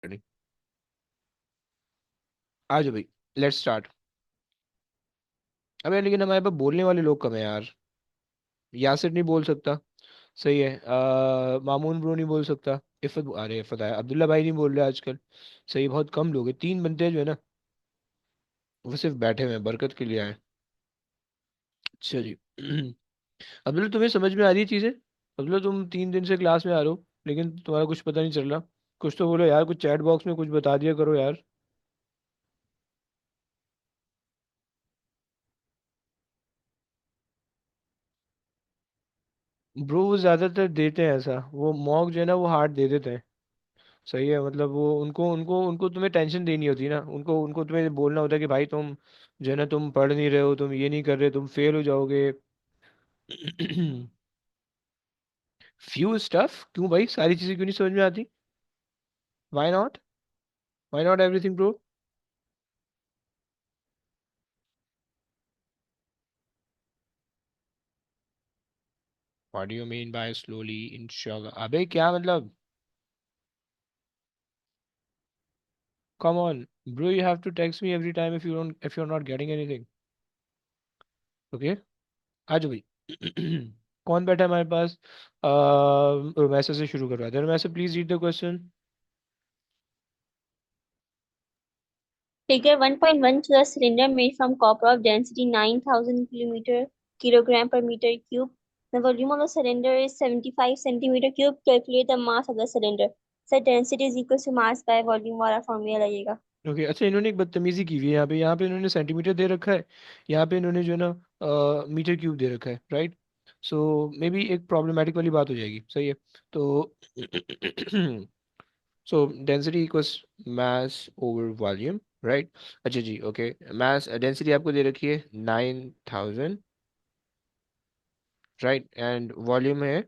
Ready? आ जाओ भाई, let's start. अबे लेकिन हमारे पास बोलने वाले लोग कम है यार। यासिर नहीं बोल सकता, सही है। मामून ब्रो नहीं बोल सकता। इफ़त, अरे इफ़त आया, अब्दुल्ला भाई नहीं बोल रहे आजकल। सही, बहुत कम लोग हैं, 3 बंदे हैं जो है ना, वो सिर्फ बैठे हुए हैं, बरकत के लिए आए। अच्छा जी। अब्दुल्ला, तुम्हें समझ में आ रही है चीज़ें? अब्दुल्ला, तुम 3 दिन से क्लास में आ रहे हो, लेकिन तुम्हारा कुछ पता नहीं चल रहा। कुछ तो बोलो यार, कुछ चैट बॉक्स में कुछ बता दिया करो यार। ब्रो वो ज्यादातर देते हैं ऐसा, वो मॉक जो है ना वो हार्ड दे देते हैं। सही है, मतलब वो उनको उनको उनको तुम्हें टेंशन देनी होती है ना, उनको उनको तुम्हें बोलना होता है कि भाई तुम जो है ना, तुम पढ़ नहीं रहे हो, तुम ये नहीं कर रहे, तुम फेल हो जाओगे। फ्यू स्टफ क्यों भाई, सारी चीजें क्यों नहीं समझ में आती? Why not? Why not everything bro? What do you mean by slowly इंशाल्लाह? अबे क्या मतलब? Come on bro, you have to text me every time if you are not getting anything. Okay, आ जाओ भाई। कौन बैठा है हमारे पास? मैसेज से शुरू करवा दे, message please read the question. Figure 1.1 shows a cylinder made from copper of density 9,000 kilogram per meter cube. The volume of the cylinder is 75 centimeter cube. Calculate the mass of the cylinder. So density is equal to mass by volume वाला formula लगेगा। Okay, अच्छा, इन्होंने एक बदतमीजी की हुई है यहाँ पे इन्होंने सेंटीमीटर दे रखा है। यहाँ पे इन्होंने जो है ना मीटर क्यूब दे रखा है, राइट? सो मे बी एक प्रॉब्लमेटिक वाली बात हो जाएगी, सही है। तो सो डेंसिटी इक्वल्स मास ओवर वॉल्यूम, राइट? अच्छा जी, ओके। मास डेंसिटी आपको दे रखी है 9,000, राइट? एंड वॉल्यूम है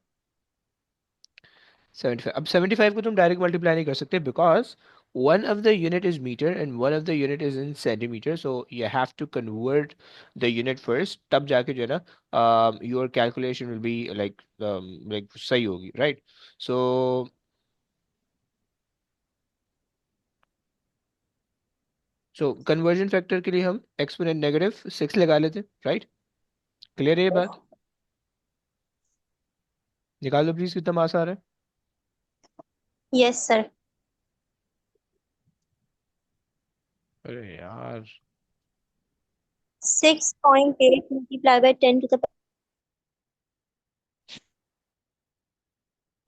75। अब 75 को तुम डायरेक्ट मल्टीप्लाई नहीं कर सकते, because one of the unit is meter and one of the unit is in centimeter, so you have to convert the unit first, तब जाके जो है ना your calculation will be like सही होगी, right? So so conversion factor के लिए हम एक्सपोनेंट -6 लगा लेते, राइट? क्लियर है ये बात? निकाल दो प्लीज, कितना मास आ रहा है? Yes, sir. अरे यार। 6.8 multiplied by 10 to the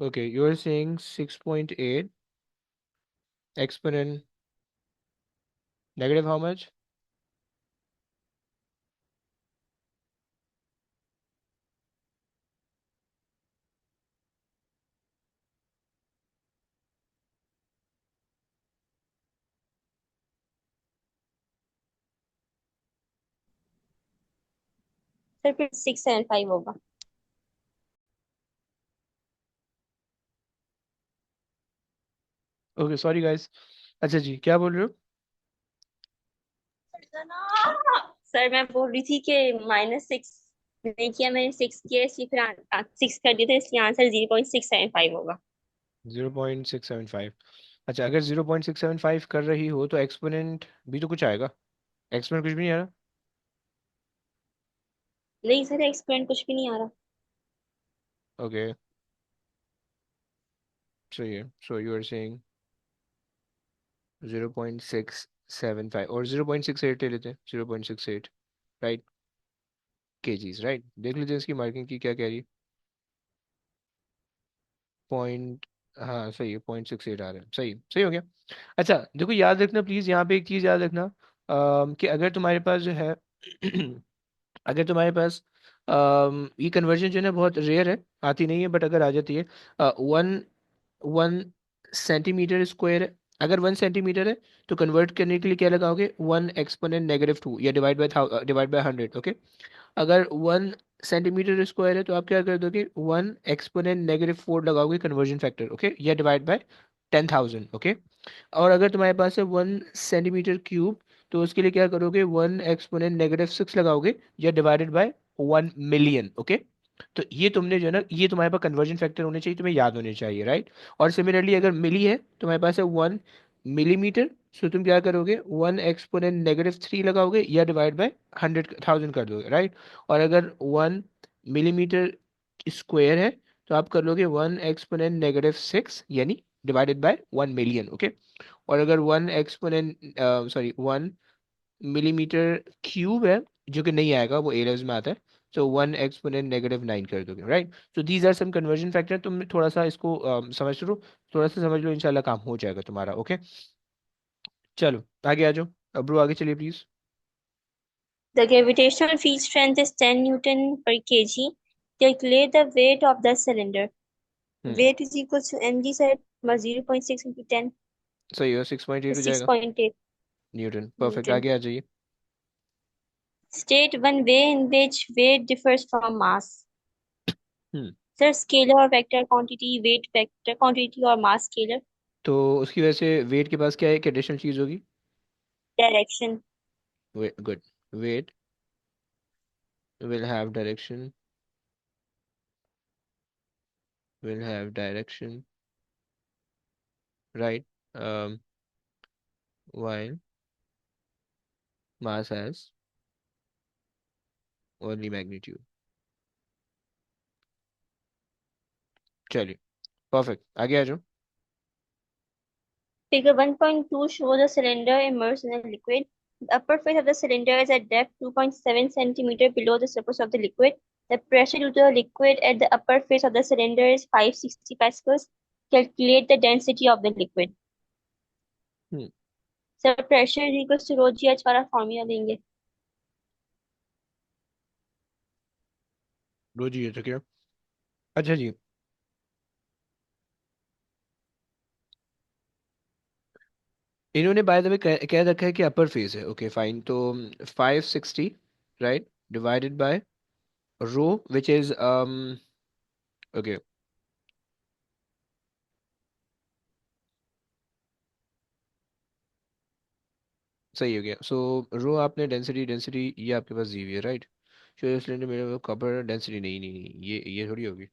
Okay, you are saying 6.8 exponent negative how much? sir फिर 675 होगा। Okay, sorry guys. अच्छा जी, क्या बोल रहे हो? सर मैं बोल रही थी कि -6 नहीं किया मैंने, 6 किया इसलिए फिर 6 कर दिया था, इसलिए आंसर 0.675 होगा। 0.675। अच्छा, अगर 0.675 कर रही हो तो एक्सपोनेंट भी तो कुछ आएगा। एक्सपोनेंट कुछ भी नहीं आ रहा। नहीं सर, एक्सपेरिमेंट कुछ भी नहीं आ रहा। ओके, सही है। सो यू आर सेइंग 0.675 और 0.68 ले लेते हैं, 0.68, राइट? KGs, right? देख लीजिए इसकी मार्किंग की क्या कह रही है। पॉइंट, हाँ सही है, 0.68 आ रहा है, सही सही हो गया। अच्छा देखो, याद रखना प्लीज, यहाँ पे एक चीज याद रखना, कि अगर तुम्हारे पास जो है अगर तुम्हारे पास ये कन्वर्जन जो है ना बहुत रेयर है, आती नहीं है, बट अगर आ जाती है, वन 1 सेंटीमीटर स्क्वायर है। अगर 1 सेंटीमीटर है तो कन्वर्ट करने के लिए क्या लगाओगे? 1 एक्सपोनेंट -2 या डिवाइड बाय 100, ओके? अगर 1 सेंटीमीटर स्क्वायर है तो आप क्या कर दोगे? 1 एक्सपोनेंट -4 लगाओगे कन्वर्जन फैक्टर, ओके? या डिवाइड बाय 10,000, ओके? और अगर तुम्हारे पास है 1 सेंटीमीटर क्यूब, तो उसके लिए क्या करोगे? 1 एक्सपोनेंट -6 लगाओगे या डिवाइडेड बाय 1 मिलियन, ओके? तो ये तुमने जो है ना, ये तुम्हारे पास कन्वर्जन फैक्टर होने चाहिए, तुम्हें याद होने चाहिए, राइट? और सिमिलरली अगर मिली है, तुम्हारे पास है 1 मिलीमीटर, सो तुम क्या करोगे, 1 एक्सपोनेंट -3 लगाओगे या डिवाइड बाय 100,000 कर दोगे, राइट। और अगर 1 मिलीमीटर स्क्वायर है तो आप कर लोगे 1 एक्सपोनेंट -6 यानी डिवाइडेड बाय 1 मिलियन, ओके। और अगर 1 मिलीमीटर क्यूब है, जो कि नहीं आएगा, वो एरियाज में आता है, तो 1 एक्सपोनेंट -9 कर दोगे, right. So these are some conversion factor, तुम थोड़ा सा इसको समझ लो, थोड़ा सा समझ लो, इंशाल्लाह काम हो जाएगा तुम्हारा, ओके। चलो आगे आ जाओ, अब्रू आगे चलिए please. The gravitational field strength is 10 Newton per kg. Calculate the weight of the cylinder. Hmm. Weight is equal to mg squared plus 0.6 into 10 सही है, 6.8 हो जाएगा 6.8 न्यूटन, परफेक्ट, Newton. आगे आ जाइए। State one way in which weight differs from mass. Hmm. Sir, scalar or vector quantity, weight vector quantity or mass scalar तो उसकी वजह से वेट के पास क्या है, एक एडिशनल चीज होगी, direction. Good, wait will have direction, right, um, while mass has only magnitude। चलिए, परफेक्ट, आगे आ जाओ। Figure 1.2 shows a cylinder immersed in a liquid. The upper face of the cylinder is at depth 2.7 centimeter below the surface of the liquid. The pressure due to the liquid at the upper face of the cylinder is 560 pascals. Calculate the density of the liquid. Hmm. Sir, pressure is equal to rho g h वाला formula देंगे। रोज ये तो क्या, अच्छा जी, इन्होंने by the way कह रखा है कि अपर फेस है, ओके फाइन, तो 560, right, divided by rho which is okay, सही हो गया। सो रो आपने डेंसिटी डेंसिटी ये आपके पास दी हुई है, राइट। शो सिलेंडर मेरे कॉपर डेंसिटी, नहीं नहीं नहीं, ये थोड़ी होगी।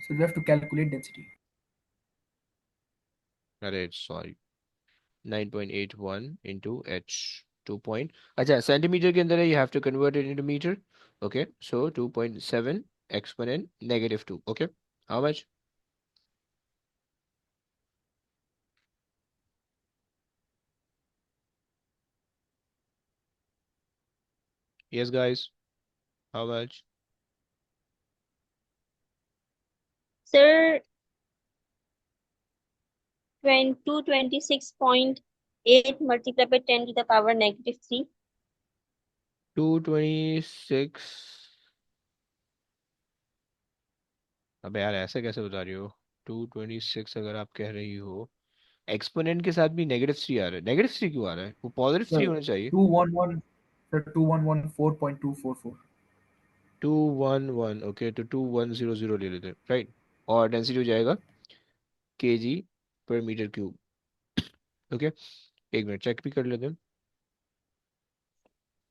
So we have to calculate density. अरे सॉरी, 9.81 इंटू एच, 2 अच्छा सेंटीमीटर के अंदर है, you have to convert it into metre, okay. So 2.7 exponent -2, okay, how much, yes guys, how much, Sir, 226.8 multiplied by 10 to the power -3. 226, अब यार ऐसे कैसे बता रही हो, 226 अगर आप कह रही हो, एक्सपोनेंट के साथ भी -3 आ रहा है, -3 क्यों आ रहा है, वो +3 Sir, होना चाहिए। 211, sir, 2114.244. 211, ओके, तो 2100 ले लेते हैं, राइट। और डेंसिटी हो जाएगा kg/m³, ओके। एक मिनट चेक भी कर लेते हैं,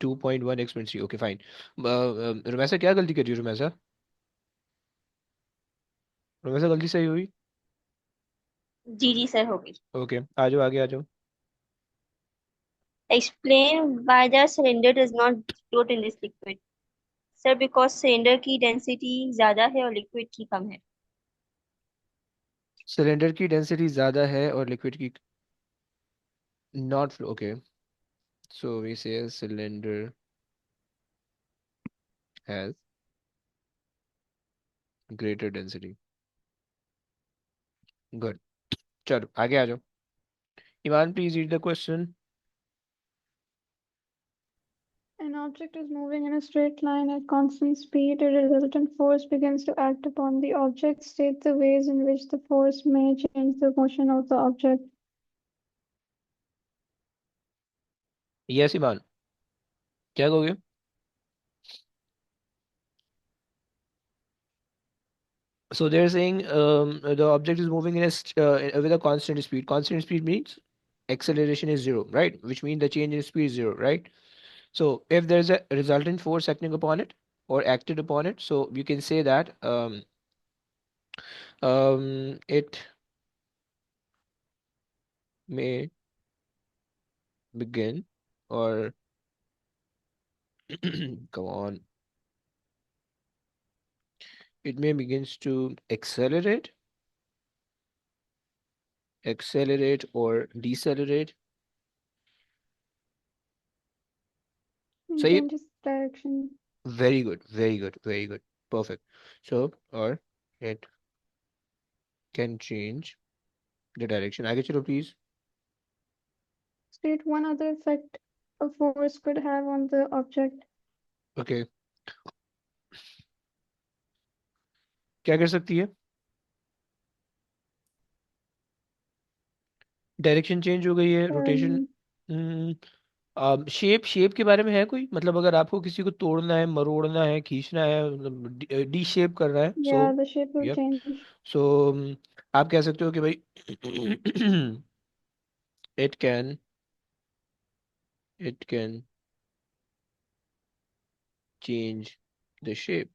2.1 एक्सपोनेंट 3, ओके फाइन। रमेशा क्या गलती कर रही हो, रमेशा, रमेशा गलती सही हुई, जी जी सर हो गई। ओके, आ जाओ आगे आ जाओ। Explain why the cylinder does not float in this liquid. Sir because cylinder की डेंसिटी ज्यादा है और लिक्विड की कम है। सिलेंडर की डेंसिटी ज़्यादा है और लिक्विड की not, okay, so we say cylinder has greater density, good. चलो आगे आ जाओ, Iman please read the question. An object is moving in a straight line at constant speed. A resultant force begins to act upon the object. State the ways in which the force may change the motion of the object. Yes Iman, क्या कहोगे। So they're saying the object is moving with a constant speed. Constant speed means acceleration is zero, right? Which means the change in speed is zero, right? So if there's a resultant force acting upon it or acted upon it, so you can say that It may begin or come on, it may begins to accelerate or decelerate. And So changes direction. very good, very good, very good, perfect. So or it can change the direction. आगे चलो please. State one other effect a force could have on the object. Okay, क्या कर सकती है? Direction change हो गई है, rotation. Um, shape के बारे में है कोई, मतलब अगर आपको किसी को तोड़ना है, मरोड़ना है, खींचना है, मतलब डी शेप करना है, so yeah, the shape will yup, change. So आप कह सकते हो कि भाई it can it can change the shape,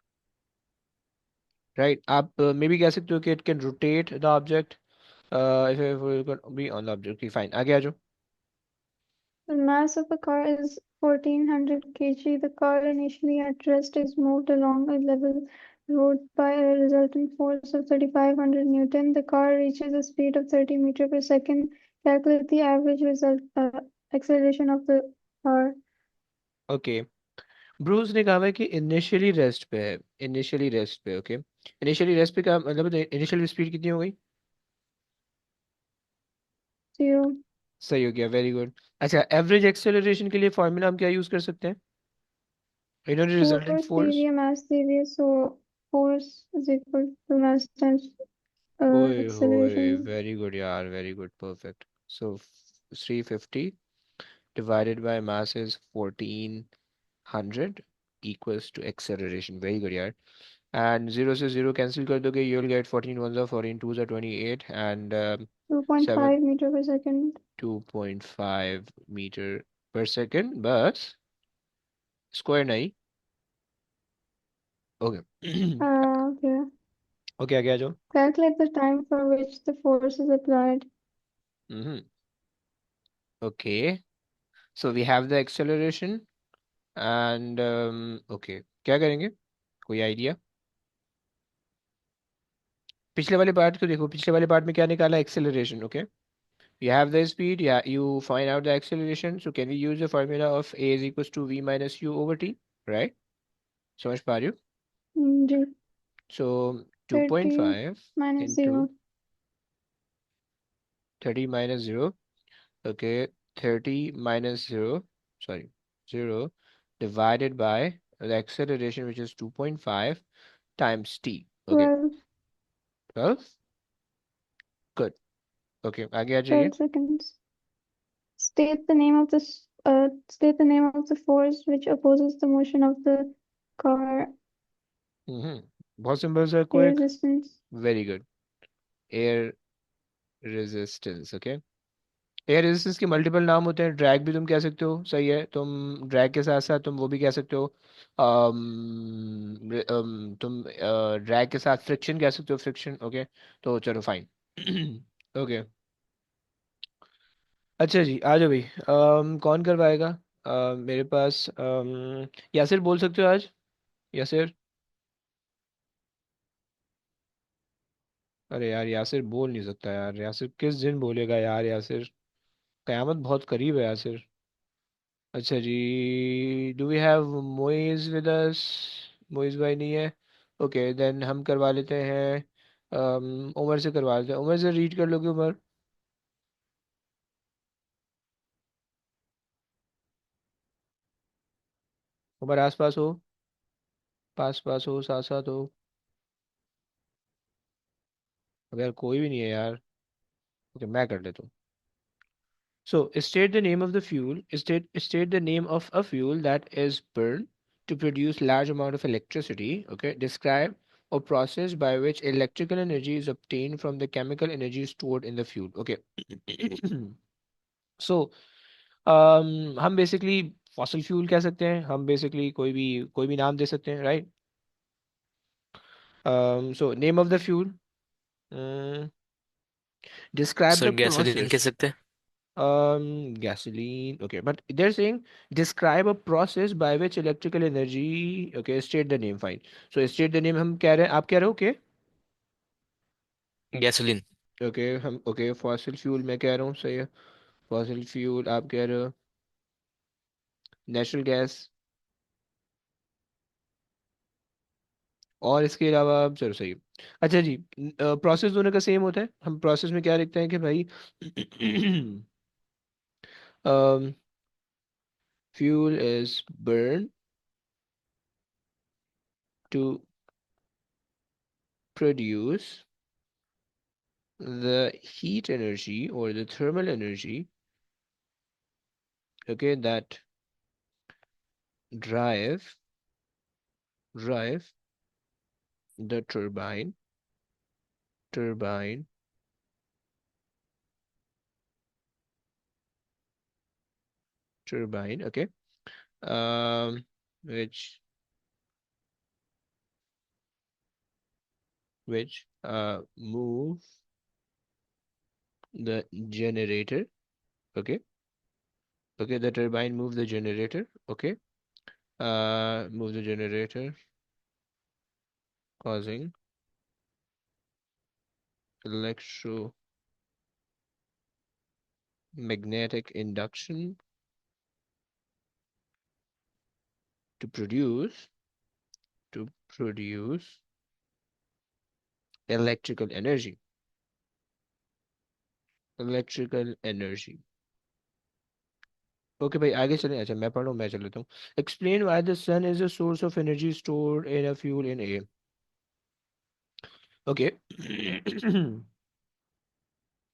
right. आप मे भी कह सकते हो कि it can rotate the object be on the object. Fine, आगे आ जाओ। The mass of a car is 1400 kg. The car initially at rest is moved along a level road by a resultant force of 3500 Newton. The car reaches a speed of 30 meter per second. Calculate the average acceleration of the car. Okay, Bruce ने कहा है कि initially rest पे है, initially rest पे, okay. Initially rest पे का मतलब इनिशियल स्पीड कितनी हो गई? 0. सही हो गया, वेरी गुड। अच्छा, एवरेज एक्सेलरेशन के लिए फॉर्मूला हम क्या यूज कर सकते हैं? इन्होंने resultant Force force, area, mass area. So force is equal to mass times ओए होए, acceleration. वेरी गुड यार, very good, perfect. So 350 divided by mass is 1400 equals to acceleration, very good यार। एंड जीरो से zero cancel कर दोगे, you will get 14 1 जा 14 2 जा 28 and 7 2.5 meter per second. 2.5 metre per second, बस स्क्वायर नहीं। Okay Okay. Okay, आगे आ जाओ। Calculate the time for which the force is applied. Hmm, okay, so we have the acceleration and okay, क्या करेंगे, कोई आइडिया? पिछले वाले पार्ट को देखो, पिछले वाले पार्ट में क्या निकाला? Acceleration, okay. You have the speed, yeah, you find out the acceleration, so can we use the formula of a is equals to v minus u over t, right? समझ पा रही हो? G. So 30 2.5 minus into 0. 30 minus 0, okay, 30 minus 0, sorry, 0 divided by the acceleration, which is 2.5 times t, okay, 12. 12, good, okay, आगे आ जाइए। 12 seconds. State the name of the force which opposes the motion of the car. बहुत simple सा, Air quick, resistance. Very good, air resistance, okay. Air resistance के multiple नाम होते हैं, drag भी तुम कह सकते हो, सही है, तुम ड्रैग के साथ साथ तुम वो भी कह सकते हो, तुम ड्रैग के साथ फ्रिक्शन कह सकते हो, फ्रिक्शन, ओके। तो चलो फाइन ओके, अच्छा जी, आ जाओ भाई। कौन करवाएगा? मेरे पास यासिर बोल सकते हो आज, यासिर। अरे यार, यासिर बोल नहीं सकता यार, यासिर किस दिन बोलेगा यार, यासिर कयामत बहुत करीब है यासिर। अच्छा जी, do we have Moiz with us? Moiz भाई नहीं है, ओके, देन हम करवा लेते हैं, उमर से करवा लेते हैं। उमर से रीड कर लोगे उमर? उमर आस पास हो, पास पास हो, साथ साथ हो। अब यार कोई भी नहीं है यार, ओके, मैं कर लेता हूँ। So state the name of the fuel. State the name of a fuel that is burned to produce large amount of electricity. Okay. Describe a process by which electrical energy is obtained from the chemical energy stored in the fuel. Okay. So हम basically fossil fuel कह सकते हैं, हम basically कोई भी नाम दे सकते हैं, right? So name of the fuel, Describe sir the gasoline कह process. सकते हैं. Gasoline. Okay, but they're saying describe a process by which electrical energy. Okay, state the name. Fine. So state the name. हम कह रहे हैं, आप कह रहे हो okay? गैसोलीन. Okay, हम okay. Fossil fuel मैं कह रहा हूँ सही है. Fossil fuel आप कह रहे हो. Natural gas. और इसके अलावा आप चलो सही है. अच्छा जी. प्रोसेस दोनों का सेम होता है. हम प्रोसेस में क्या लिखते हैं कि भाई fuel is burned to produce the heat energy or the thermal energy, okay, that drive the turbine okay, um which move the generator, okay, the turbine move the generator, okay, move the generator, causing electromagnetic induction to produce electrical energy. Okay भाई आगे चलें. अच्छा मैं पढ़ रहा हूँ, मैं चल लेता हूँ. Explain why the sun is a source of energy stored in a fuel in a. Okay.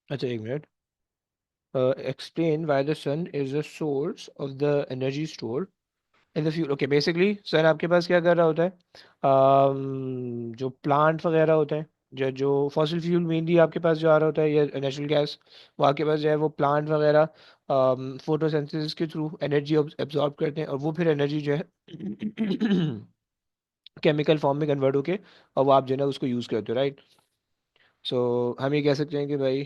अच्छा एक minute. Explain why the sun is a source of the energy store in the fuel. Okay basically sun आपके पास क्या कर रहा होता है. जो प्लांट वगैरह होते हैं, जो फॉसिल फ्यूल मेनली आपके पास जो आ रहा होता है या नेचुरल गैस, वो आपके पास जो है वो प्लांट वगैरह फोटोसिंथेसिस के थ्रू एनर्जी एब्जॉर्ब करते हैं और वो फिर एनर्जी जो है केमिकल फॉर्म में कन्वर्ट होके और वो आप जो है ना उसको यूज़ करते हो, राइट. सो हम ये कह सकते हैं कि भाई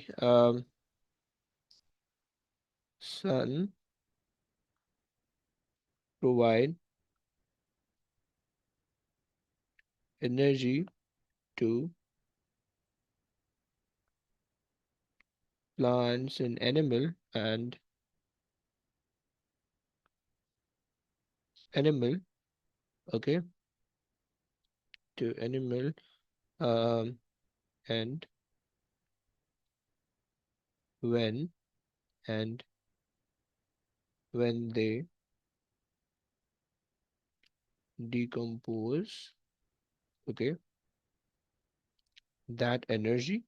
सन provide energy to plants and animal, okay, to animal, um, and when and when they decompose, okay, that energy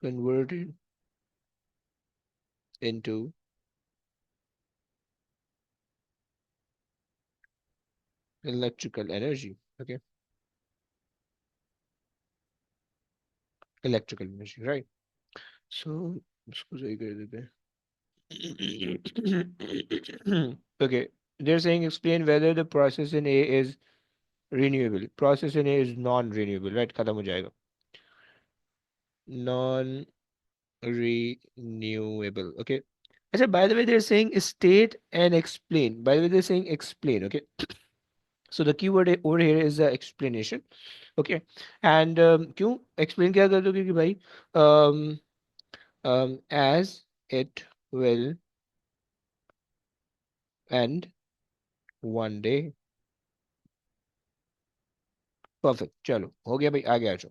converted into electrical energy, okay, electrical energy, right. So उसको सही कर देते हैं. Okay, they're saying explain whether the process in A is renewable. Process in A is non-renewable, right? खत्म हो जाएगा. Non-renewable. Okay. अच्छा, by the way, they're saying state and explain. By the way, they're saying explain. Okay. So the keyword over here is the explanation. Okay. And क्यों explain क्या कर दो, क्योंकि भाई um, as it will end one day. Perfect. चलो हो गया भाई, आगे आ जाओ.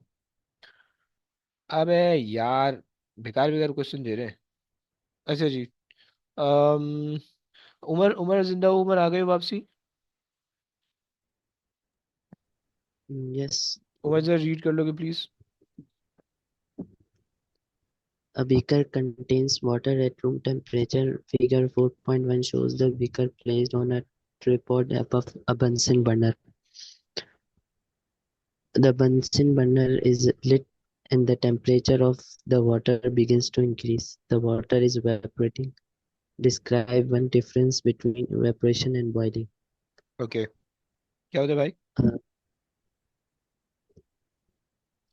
अबे यार, बेकार बेकार क्वेश्चन दे रहे हैं. अच्छा जी. अम, उमर उमर जिंदा हो, उमर आ गए हो वापसी. Yes, उमर जरा रीड कर लोगे please. a beaker contains water at room temperature. Figure 4.1 shows the beaker placed on a tripod above a Bunsen burner. The Bunsen burner is lit and the temperature of the water begins to increase. The water is evaporating. Describe one difference between evaporation and boiling. Okay. क्या होता है भाई.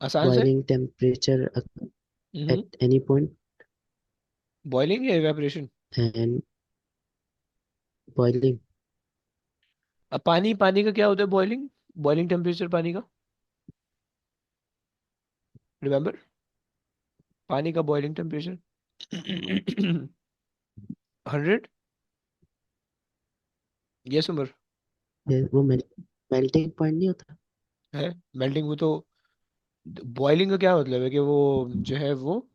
आसान सा है। boiling temperature at any point boiling या evaporation? and boiling. अब पानी, पानी का क्या होता है बॉइलिंग? बॉइलिंग टेम्परेचर पानी का, रिमेम्बर? पानी का बॉइलिंग टेम्परेचर 100। यस उमर? वो melting point नहीं होता? है मेल्टिंग, वो तो बॉइलिंग का क्या मतलब है कि वो जो है वो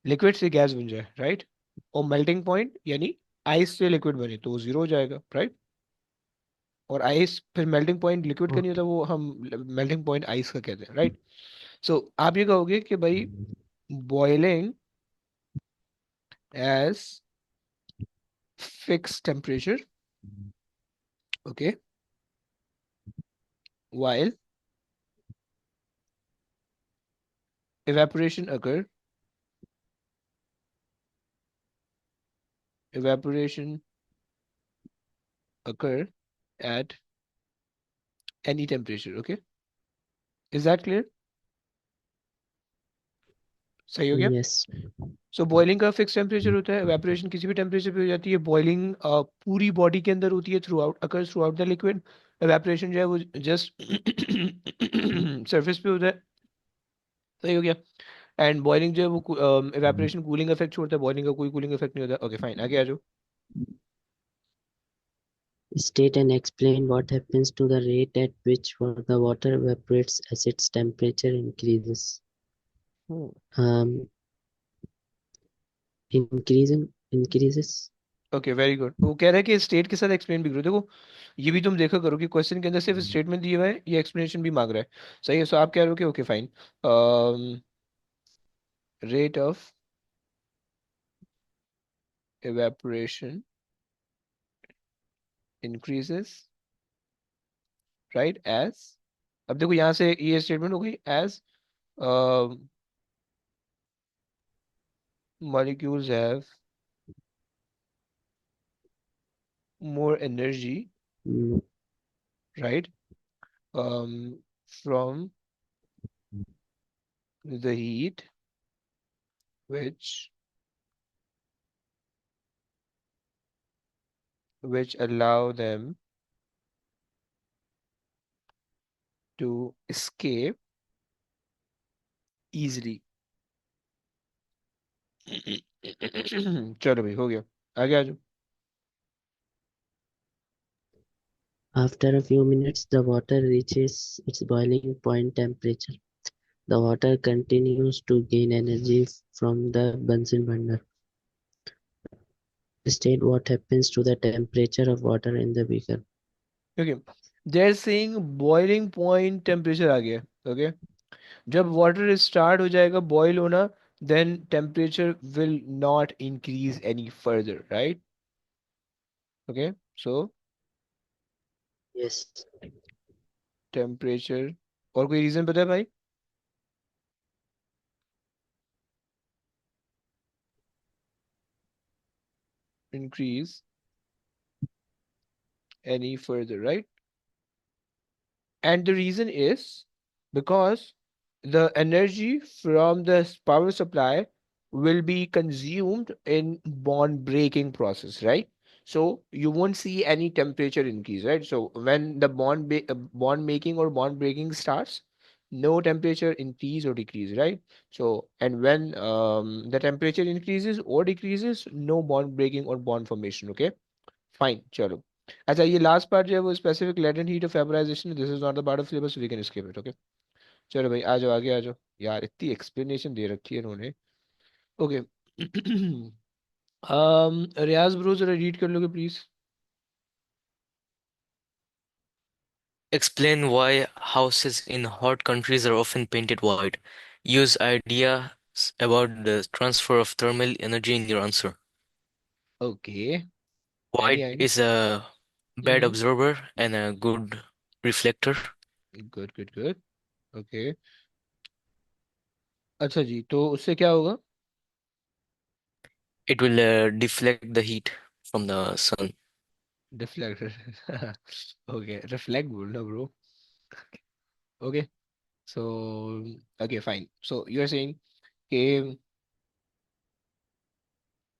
लिक्विड से गैस बन जाए, राइट? और मेल्टिंग पॉइंट यानी आइस से लिक्विड बने तो वो जीरो हो जाएगा, राइट? और आइस फिर मेल्टिंग पॉइंट लिक्विड का नहीं होता, Okay. वो हम मेल्टिंग पॉइंट आइस का कहते हैं, राइट? सो आप ये कहोगे कि भाई boiling as fix temperature, okay, while evaporation occur, evaporation occur at any temperature, okay? Is that clear? सही हो गया? Yes. सो बॉइलिंग का फिक्स टेम्परेचर होता है, एवेपोरेशन किसी भी टेम्परेचर पे हो जाती है, बॉइलिंग पूरी बॉडी के अंदर होती है, through out occur through out the liquid. Evaporation जो है वो जस्ट सरफेस पे होता है। सही हो गया? एंड बॉइलिंग जो है वो एवेपोरेशन कूलिंग इफेक्ट छोड़ता है, बॉइलिंग का कोई कूलिंग इफेक्ट नहीं होता। ओके फाइन, आगे आ जाओ। State and explain what happens to the rate at which the water evaporates as its temperature increases. Um, increases. Okay very good. वो कह रहा है कि स्टेट के साथ एक्सप्लेन भी करो। देखो ये भी तुम देखा करो कि क्वेश्चन के अंदर सिर्फ स्टेटमेंट दिया हुआ है, ये एक्सप्लेनेशन भी मांग रहा है। सही है? सो आप कह रहे हो कि okay fine, rate of evaporation increases, right, as, अब देखो यहाँ से ये स्टेटमेंट हो गई as molecules have more energy, Mm, right, from the heat which allow them to escape easily। चलो भाई हो गया, आगे आ जाओ। After a few minutes, the water reaches its boiling point temperature. The water continues to gain energy from the Bunsen burner. State what happens to the temperature of water in the beaker. Okay, there saying boiling point temperature आ गया। Okay, जब water start हो जाएगा boil होना, then temperature will not increase any further, right? Okay, so Yes. Temperature, और कोई reason पता है भाई? Increase any further, right? And the reason is because the energy from the power supply will be consumed in bond breaking process, right? So you won't see any temperature increase, right? So when the bond making or bond breaking starts, no temperature increase or decrease, right? So and when the temperature increases or decreases, no bond breaking or bond formation, okay? Fine, चलो। अच्छा ये last part जो है वो specific latent heat of vaporisation, this is not the part of syllabus, we can skip it, okay? चलो भाई आ जाओ, आगे आ जाओ। यार इतनी एक्सप्लेनेशन दे रखी है इन्होंने। ओके रियाज ब्रो जरा रीड कर लोगे please? Explain why houses in hot countries are often painted white. Use ideas about the transfer of thermal energy in your answer. Okay, any White idea? is a bad hmm, observer and a good reflector. Good good good, okay. अच्छा जी, तो उससे क्या होगा? It will deflect the heat from the sun. Deflector. Okay, reflect बोलना bro. Okay, So okay, fine. So you're saying okay,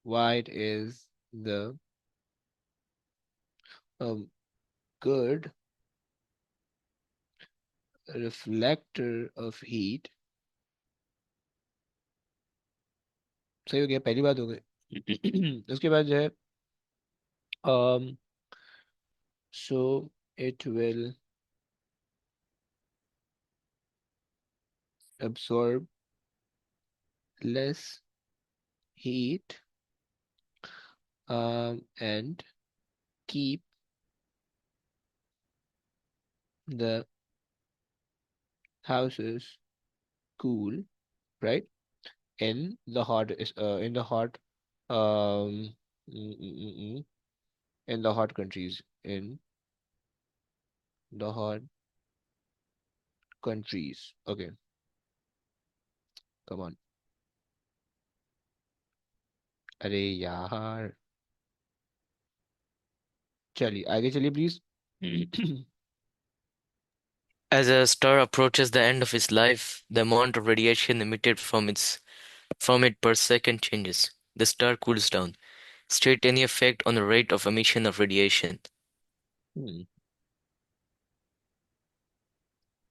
white is the um, good reflector of heat. सही हो गया, पहली बात हो गई। उसके बाद जो है um so it will absorb less heat and keep the houses cool, right? In the hot um mm, mm, mm, mm, in the hot countries, in the hot countries. Okay, come on. अरे यार, चलिए आगे चलिए please. As a star approaches the end of its life, the amount of radiation emitted from it per second changes. The star cools down. State any effect on the rate of emission of radiation.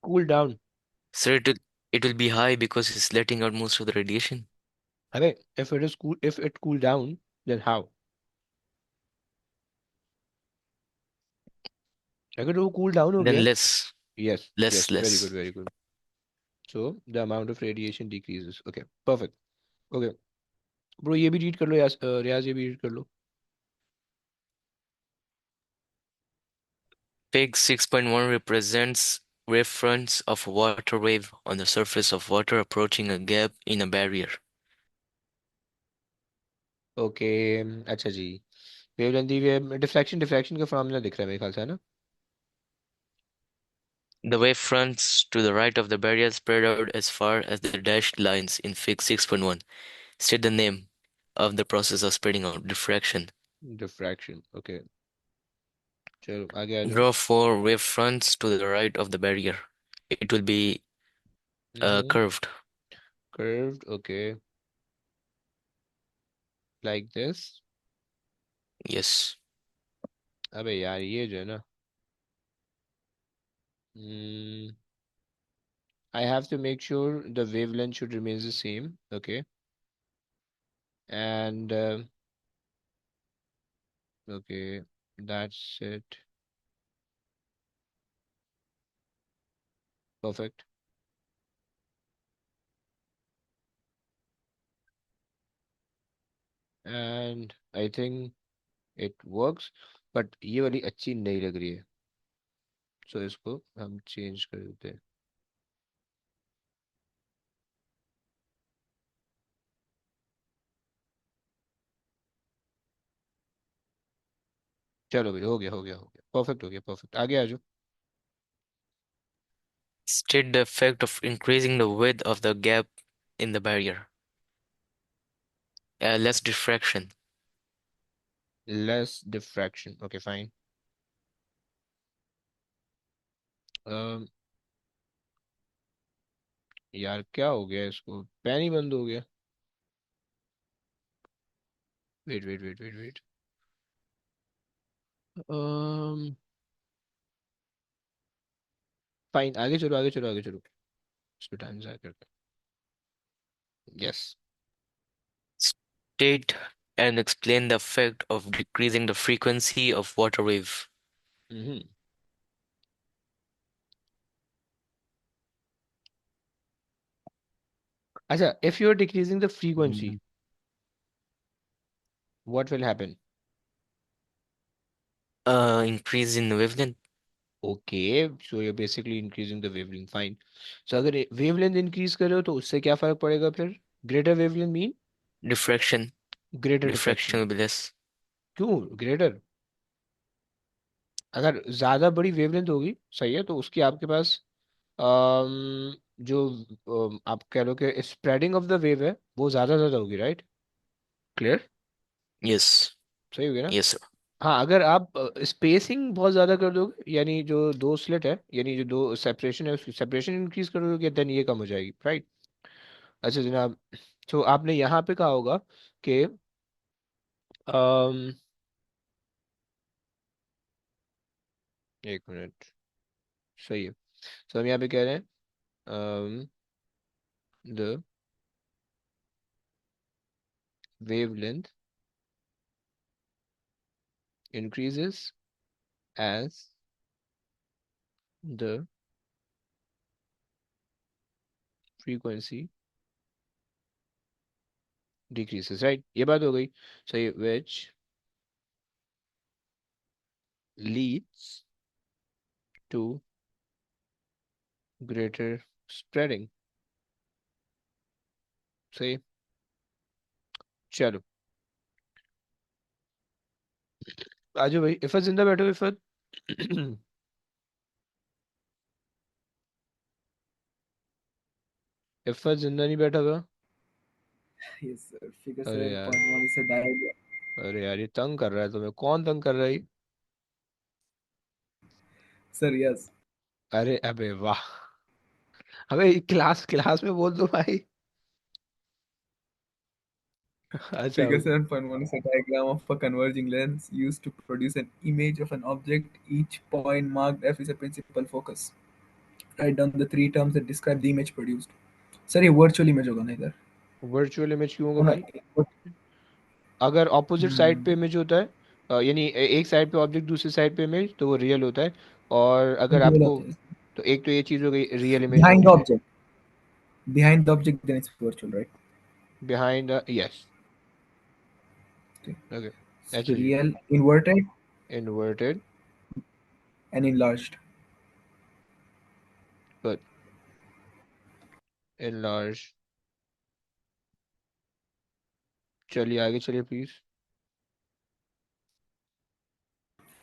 Cool down. So it will be high because it's letting out most of the radiation. अरे if it cool down, then how? अगर वो cool down हो Then गया। less, Yes, less, yes, very good, less. very good. So the amount of radiation decreases. Okay, perfect. Okay, bro ये भी read कर लो यार, रियाज ये भी रीड कर लो। Pig 6.1 represents wavefronts of a water wave on the surface of water approaching a gap in a barrier. Okay, अच्छा जी। Wavelength दी हुई है, डिफ्लेक्शन डिफ्लेक्शन का फॉर्मूला दिख रहा है मेरे ख्याल से, है ना? The wavefronts to the right of the barrier spread out as far as the dashed lines in Fig 6.1. State the name of the process of spreading out, diffraction. Diffraction, okay. चलो आगे आ जाओ। Draw four wavefronts to the right of the barrier. It will be hmm, curved. curved, okay, like this. Yes. अबे यार ये जो है ना, hmm, I have to make sure the wavelength should remain the same, okay? And okay, that's it. Perfect. And I think it works, but ये वाली अच्छी नहीं लग रही है, so इसको हम चेंज कर देते हैं। चलो भाई, हो गया हो गया हो गया, परफेक्ट हो गया, परफेक्ट। आगे आ जाओ। State the effect of increasing the width of the gap in the barrier. Less diffraction. Less diffraction, okay fine। um, यार क्या हो गया इसको, पैन ही बंद हो गया। Wait wait wait wait wait, fine, आगे चलो आगे चलो आगे चलो, इसमें टाइम जाया करते हैं। Yes. State and explain the effect of decreasing the frequency of water wave. हम्म, अच्छा, if you are decreasing the frequency, what will happen? Increase in wavelength. Okay, so you're basically increasing the wavelength, fine। So अगर wavelength increase कर रहे हो तो उससे क्या फर्क पड़ेगा फिर? Greater wavelength mean Diffraction. greater Diffraction diffraction। will be less. क्यों greater? अगर ज्यादा बड़ी वेवलेंथ होगी, सही है, तो उसकी आपके पास जो आप कह लो कि स्प्रेडिंग ऑफ द वेव है वो ज्यादा ज्यादा होगी, राइट? क्लियर? Yes. सही हो गया ना? Yes, sir. हाँ, अगर आप स्पेसिंग बहुत ज़्यादा कर दोगे, यानी जो दो स्लिट है, यानी जो दो सेपरेशन है, उसकी सेपरेशन इंक्रीज कर दोगे, देन ये कम हो जाएगी, राइट। अच्छा जनाब, तो आपने यहाँ पे कहा होगा कि अम, एक मिनट, सही है। तो हम यहाँ पे कह रहे हैं the wavelength increases as the frequency decreases, right? ये बात हो गई सही, which leads to greater spreading, सही। चलो आ जाओ भाई, इफत जिंदा बैठो इफत। इफत जिंदा नहीं बैठा था। Yes, sir. Figure अरे यार, 7.1 is a diagram. अरे यार, ये तंग कर रहा है तुम्हें, कौन तंग कर रहा है ये? Sir, yes. अरे अबे वाह, हमें क्लास क्लास में बोल दो भाई। अच्छा Figure 7.1 is a diagram of a converging lens used to produce an image of an object. Each point marked F is a principal focus. Write down the three terms that describe the image produced. Sir, ये virtual image होगा ना इधर? Virtual image क्यों होगा Oh, भाई? अगर opposite side पे hmm, image होता है, यानी एक साइड पे ऑब्जेक्ट दूसरी साइड पे इमेज, तो वो रियल होता है। और अगर real आपको, होता है. तो एक तो ये चीज हो गई रियल इमेज Behind the होगी। object. Behind the object, then it's virtual, right? Behind the, yes. Okay. Okay. So अच्छा जी। real, inverted, inverted, and enlarged. Good, enlarge. चलिए आगे चलिए please.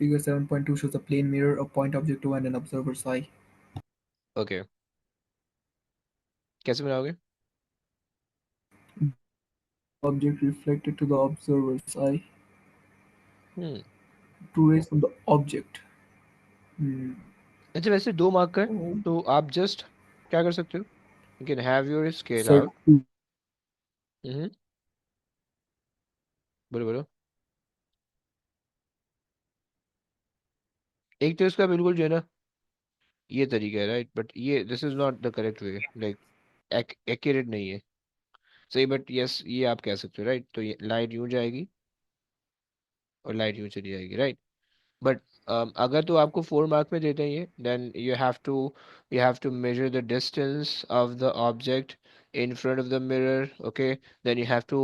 Figure 7.2 shows a plane mirror, a point object to and an observer's eye. Okay, कैसे बनाओगे? Object reflected to the observer's eye. Hmm. Two rays from the object. Hmm. अच्छा, वैसे दो mark है, Oh. तो आप जस्ट क्या कर सकते हो, you can have your scale Sir, out. Hmm, बोलो बोलो। एक तो इसका बिल्कुल जो है ना, ये तरीका है, राइट, बट ये this is not the correct way, like accurate नहीं है, सही, बट यस ये आप कह सकते हो, राइट। तो ये लाइट यूं जाएगी और लाइट यूं चली जाएगी, राइट। बट अगर तो आपको 4 मार्क में देते हैं ये, then you have to measure the distance of the object in front of the mirror, okay, then you have to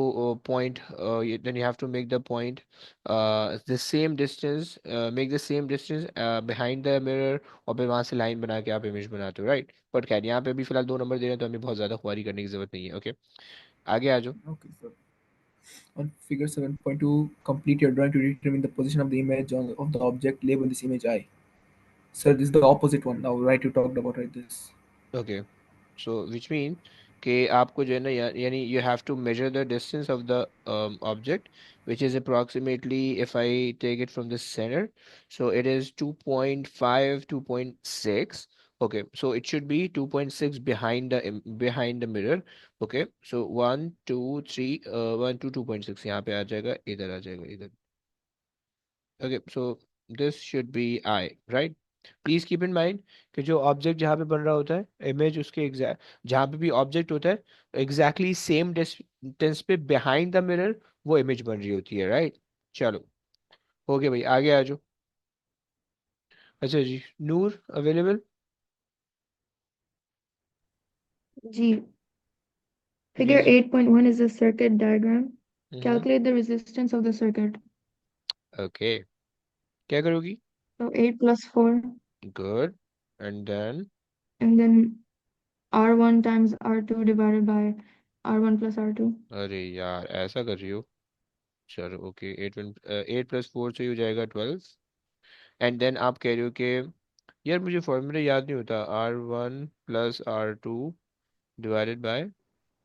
then you have to make the point the same distance, make the same distance behind the mirror, और फिर वहां से line बना के आप image बनाते हो, right. But खैर यहाँ पे भी फिलहाल 2 नंबर दे रहे हैं, तो हमें बहुत ज्यादा खुआरी करने की जरूरत नहीं है, ओके। आगे आ जाओ। okay, sir. On figure 7.2, complete your drawing to determine the position of the image of the object. Label this image I. Sir, this is the opposite one. Now, right, you talked about right this. Okay, so which mean कि आपको जो है ना, यानी you have to measure the distance of the object, which is approximately, if I take it from the centre, so it is 2.5, 2.6, okay, so it should be 2.6 behind the mirror, okay, so 1 2 3 1 to 2.6 यहाँ पे आ जाएगा, इधर आ जाएगा, इधर। Okay, so this should be I, right. Please keep in mind कि जो object जहाँ पे बन रहा होता है, इमेज उसके एग्जैक्ट, जहाँ पे भी ऑब्जेक्ट होता है, एग्जैक्टली सेम डिस्टेंस पे बिहाइंड द मिरर वो इमेज बन रही होती है, राइट। चलो, हो गया भाई, आगे आ जाओ। अच्छा जी, Noor available? G. Figure please. 8.1 is a circuit diagram. Hmm. Calculate the resistance of the circuit. Okay, क्या करोगी? So 8 plus 4, good, and then? and then R1 times R2 divided by R1 plus R2. अरे यार, ऐसा कर रही हो? चलो okay, 8 + 4 से ही हो जाएगा 12, एंड देन आप कह रहे हो कि, यार मुझे फॉर्मूला याद नहीं होता, R1 + R2 divided by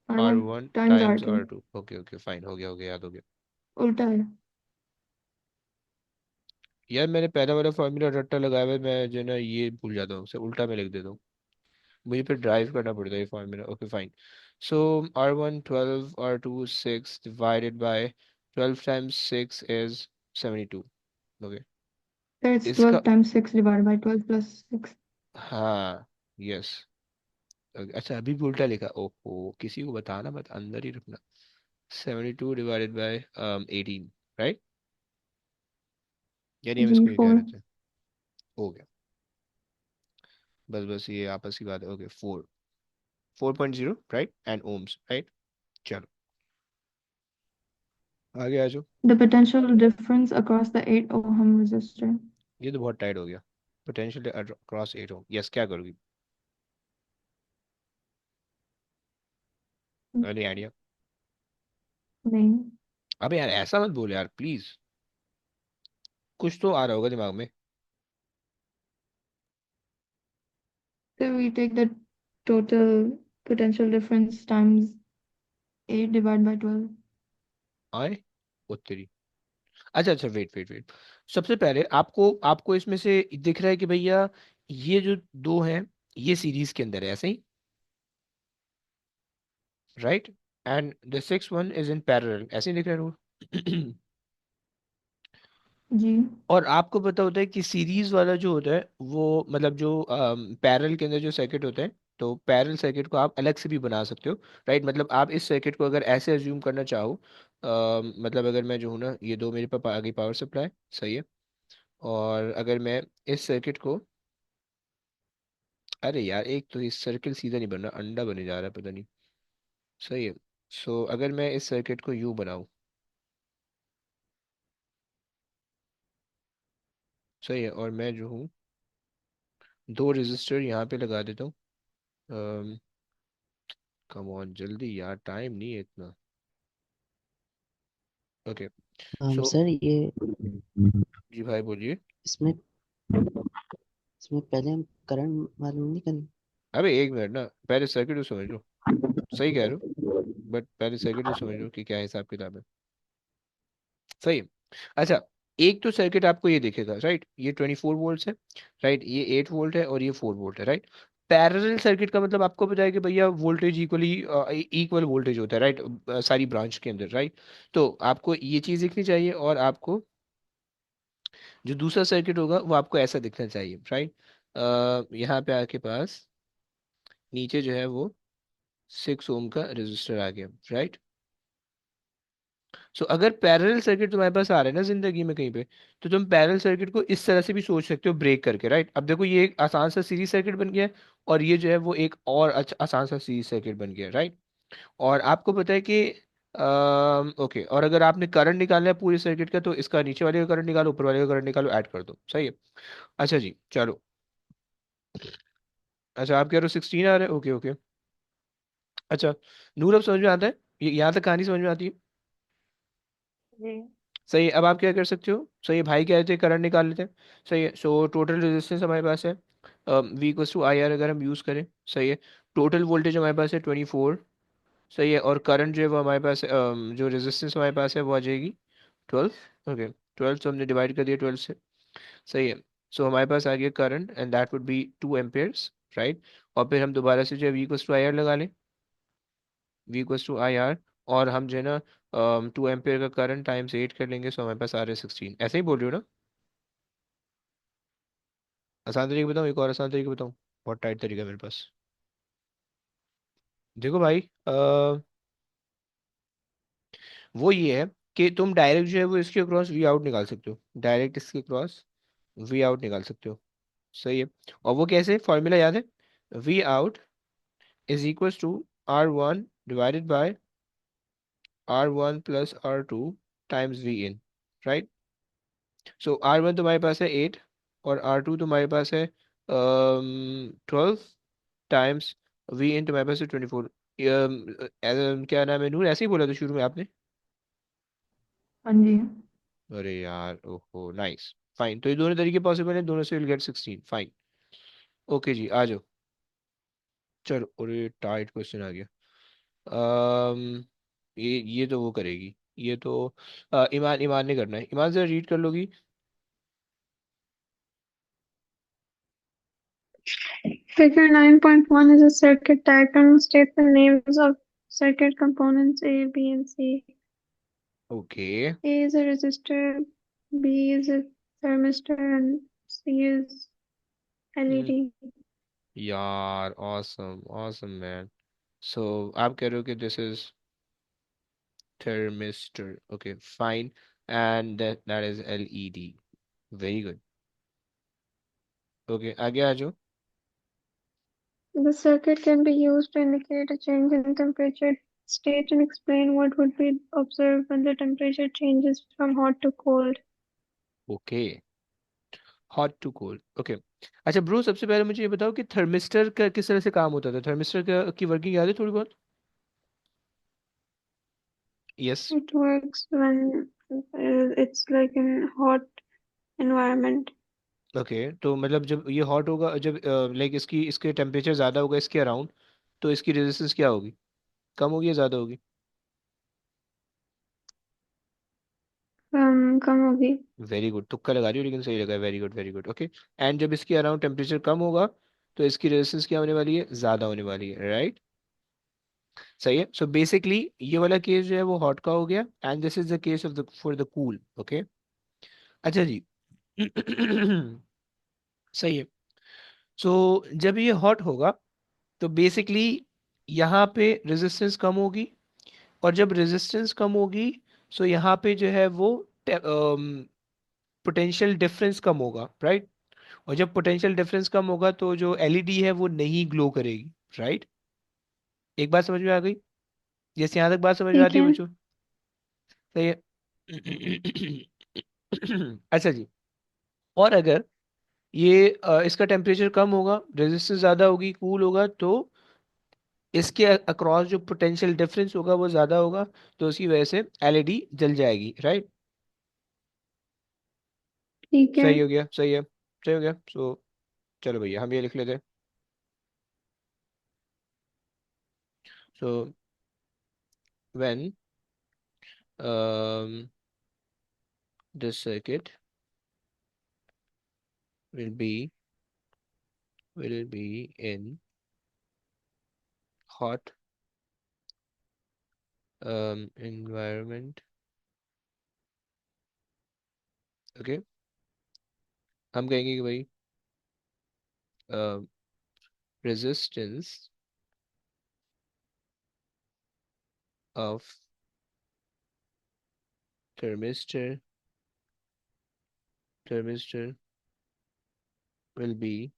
R R1 one times times R2. R2, okay okay fine, हो गया याद हो गया। उल्टा है. यार मैंने पहला वाला फॉर्मूला रट्टा लगाया हुआ है, मैं जो है ना ये भूल जाता हूँ, उसे उल्टा में लिख देता हूँ। मुझे फिर ड्राइव करना पड़ता है ये formula. Okay fine. So R1 12, R2 6 divided by 12 times 6 is 72। Okay. That's इसका 12 times 6 divided by 12 plus 6. हाँ, यस। अच्छा अभी भी उल्टा लिखा, ओहो किसी को बताना मत, अंदर ही रखना। 72 डिवाइडेड बाय 18, राइट। यानी हम इसको ये कह G4. रहे थे। हो गया। बस बस ये आपस की बात है। Okay 4.0 right and ohms right. चलो आगे आ जाओ। The potential difference across the 8 ohm resistor. ये तो बहुत टाइट हो गया। पोटेंशियल क्रॉस 8 हो, यस क्या करोगी? Any idea? नहीं. अबे यार ऐसा मत बोल यार प्लीज, कुछ तो आ रहा होगा दिमाग में। So we take the total potential difference times 8 divided by 12. आए उत्तरी। अच्छा अच्छा वेट वेट वेट। सबसे पहले आपको आपको इसमें से दिख रहा है कि भैया ये जो दो हैं ये सीरीज के अंदर है, ऐसे ही right. And the six one is in parallel, ऐसे ही दिख रहा है रूल। जी. और आपको पता होता है कि सीरीज वाला जो होता है वो मतलब जो पैरेलल के अंदर जो सर्किट होते हैं, तो पैरेलल सर्किट को आप अलग से भी बना सकते हो, राइट। मतलब आप इस सर्किट को अगर ऐसे अज्यूम करना चाहो, मतलब अगर मैं जो हूँ ना ये दो मेरे पास आ गई पावर सप्लाई, सही है। और अगर मैं इस सर्किट को, अरे यार एक तो इस सर्किल सीधा नहीं बन रहा, अंडा बने जा रहा है पता नहीं, सही है। सो अगर मैं इस सर्किट को यूं बनाऊं, सही है, और मैं जो हूँ दो रेजिस्टर यहाँ पे लगा देता हूँ। कम ऑन जल्दी यार, टाइम नहीं है इतना। ओके। सो सर ये जी भाई बोलिए। इसमें इसमें पहले हम करंट मालूम नहीं करें। अबे एक मिनट ना, पहले सर्किट को समझ लो। सही कह रहे हो, बट पहले सर्किट को समझ लो कि क्या हिसाब किताब है। सही है। अच्छा, एक तो सर्किट आपको ये दिखेगा राइट, ये 24 वोल्ट है, राइट, ये 8 वोल्ट है और ये 4 वोल्ट है, राइट। पैरेलल सर्किट का मतलब आपको पता है कि भैया वोल्टेज इक्वली इक्वल वोल्टेज होता है, राइट, सारी ब्रांच के अंदर, राइट। तो आपको ये चीज़ दिखनी चाहिए और आपको जो दूसरा सर्किट होगा वो आपको ऐसा दिखना चाहिए, राइट। यहाँ पे आके पास नीचे जो है वो 6 ओम का रेजिस्टर आ गया, राइट। सो अगर पैरेलल सर्किट तुम्हारे पास आ रहा है ना जिंदगी में कहीं पे, तो तुम पैरेलल सर्किट को इस तरह से भी सोच सकते हो ब्रेक करके, राइट। अब देखो ये एक आसान सा सीरीज सर्किट बन गया है, और ये जो है वो एक और अच्छा आसान सा सीरीज सर्किट बन गया है, राइट। और आपको पता है कि ओके, और अगर आपने करंट निकालना है पूरे सर्किट का, तो इसका नीचे वाले का करंट निकालो, ऊपर वाले का करंट निकालो, ऐड कर दो, सही है। अच्छा जी चलो। अच्छा आप कह रहे हो 16 आ रहा है, ओके ओके। अच्छा नूर अब समझ में आता है, यहाँ तक कहानी समझ में आती है? जी. सही है। अब आप क्या कर सकते हो, सही है, भाई कह रहे थे करंट निकाल लेते हैं, सही है। सो टोटल रेजिस्टेंस हमारे पास है V equals to I R, अगर हम यूज़ करें, सही है। टोटल वोल्टेज हमारे पास है 24, सही है। और करंट जो है वो हमारे पास है, जो रेजिस्टेंस हमारे पास है वो आ जाएगी 12। ओके 12 तो हमने डिवाइड कर दिया 12 से, सही है। सो हमारे पास आ गया current and that would be 2 amperes, right. और फिर हम दोबारा से जो है V equals to I R लगा लें, V equals to I R, और हम जो है ना 2 एम्पेयर का करंट टाइम्स 8 कर लेंगे, सो हमारे पास आ रहा है 16, ऐसे ही बोल रहे हो ना? आसान तरीके बताऊँ, एक और आसान तरीके बताऊँ, बहुत टाइट तरीका है मेरे पास। देखो भाई वो ये है कि तुम डायरेक्ट जो है वो इसके क्रॉस वी आउट निकाल सकते हो, डायरेक्ट इसके क्रॉस वी आउट निकाल सकते हो, सही है। और वो कैसे, फॉर्मूला याद है? V out is equals to R1 divided by R1 plus R2 times V in, right. So R1 तुम्हारे पास है 8, और R2 तुम्हारे पास है 12 टाइम्स वी इन तुम्हारे पास है 24। क्या नाम है नूर, ऐसे ही बोला था शुरू में आपने? हाँ जी. अरे यार ओहो नाइस, फाइन। तो ये दोनों तरीके पॉसिबल है, दोनों से विल गेट 16, फाइन। ओके जी आ जाओ। चलो, अरे टाइट क्वेश्चन आ गया। अम्म ये तो वो करेगी, ये तो ईमान ईमान ने करना है, ईमान से रीड कर लोगी। Figure 9.1 is a circuit diagram. State the names of circuit components A, B, and C. Okay. A is a resistor, B is a thermistor, and C is hmm, LED. यार awesome man. So आप कह रहे हो कि this is thermistor. Okay, fine. And that is LED. Very good. Okay, आगे आ जाओ. The circuit can be used to indicate a change in temperature. State and explain what would be observed when the temperature changes from hot to cold. Okay. Hot to cold. Okay. अच्छा bro, सबसे पहले मुझे ये बताओ कि thermistor का किस तरह से काम होता था. थर्मिस्टर का की वर्किंग याद है थोड़ी बहुत? Yes. It works when it's like in hot environment. Okay, तो मतलब जब ये हॉट होगा, जब लाइक इसके टेम्परेचर ज़्यादा होगा इसके अराउंड, तो इसकी रेजिस्टेंस क्या होगी? कम होगी या ज़्यादा होगी? कम होगी. वेरी गुड, तुक्का लगा रही हो लेकिन सही लगा. Very good very good. Okay. And जब इसके अराउंड टेम्परेचर कम होगा तो इसकी रेजिस्टेंस क्या होने वाली है? ज़्यादा होने वाली है. राइट. सही है. सो बेसिकली ये वाला केस जो है वो हॉट का हो गया, and this is the case of the for the cool. Okay. अच्छा जी. सही है. सो जब ये हॉट होगा तो बेसिकली यहाँ पे रेजिस्टेंस कम होगी, और जब रेजिस्टेंस कम होगी सो यहाँ पे जो है वो पोटेंशियल डिफरेंस कम होगा. राइट. और जब पोटेंशियल डिफरेंस कम होगा तो जो एलईडी है वो नहीं ग्लो करेगी. राइट. एक बात समझ में आ गई? जैसे यहाँ तक बात समझ में ठीक आती है है. बच्चों? सही है. अच्छा जी. और अगर ये इसका टेम्परेचर कम होगा, रेजिस्टेंस ज़्यादा होगी, कूल होगा, तो इसके अक्रॉस जो पोटेंशियल डिफरेंस होगा वो ज़्यादा होगा, तो उसकी वजह से एलईडी जल जाएगी. राइट. ठीक है. सही हो गया. सही है. सही हो गया. सो चलो भैया हम ये लिख लेते हैं. So when this circuit will be in hot environment. Okay. हम कहेंगे कि भाई resistance of thermistor will be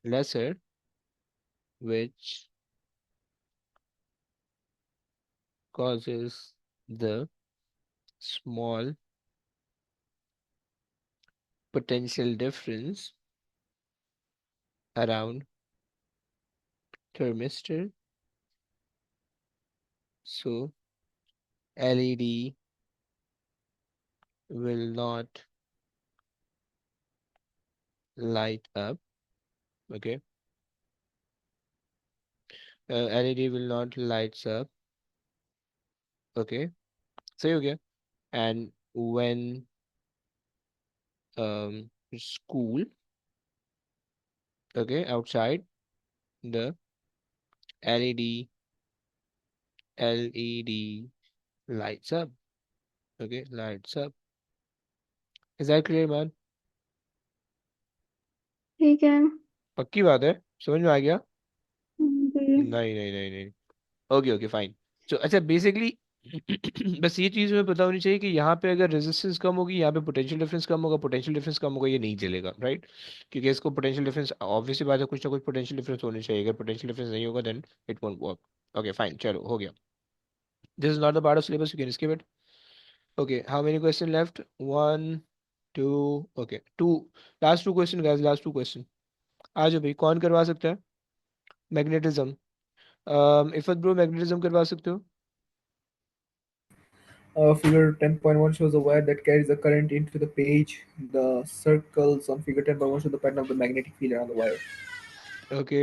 lesser, which causes the small potential difference around thermistor, so LED will not light up. Okay. LED will not lights up. Okay. सही हो गया. And when it's cool, okay, outside, the LED lights up. Okay, lights up. Is that clear, man? ठीक है. पक्की बात है? समझ में आ गया? जी. नहीं नहीं नहीं नहीं. Okay okay fine. सो अच्छा बेसिकली बस ये चीज़ हमें पता होनी चाहिए कि यहाँ पे अगर रेजिस्टेंस कम होगी, यहाँ पे पोटेंशियल डिफरेंस कम होगा. पोटेंशियल डिफरेंस कम होगा, ये नहीं चलेगा. राइट. क्योंकि इसको पोटेंशियल डिफरेंस ऑब्वियसली बात है, कुछ ना कुछ पोटेंशियल डिफरेंस होनी चाहिए. अगर पोटेंशियल डिफरेंस नहीं होगा then it won't work. Okay fine, चलो हो गया. This is not the part of syllabus, you can skip it. Okay, how many question left? One, two. Okay, two. Last two question guys, last two question. आ जाओ भाई, कौन करवा सकता है? मैग्नेटिज्म. इफत ब्रो, मैग्नेटिज्म करवा सकते हो? Figure 10.1 shows a wire that carries a current into the page. The circles on figure 10.1 show the pattern of the magnetic field around the wire. Okay.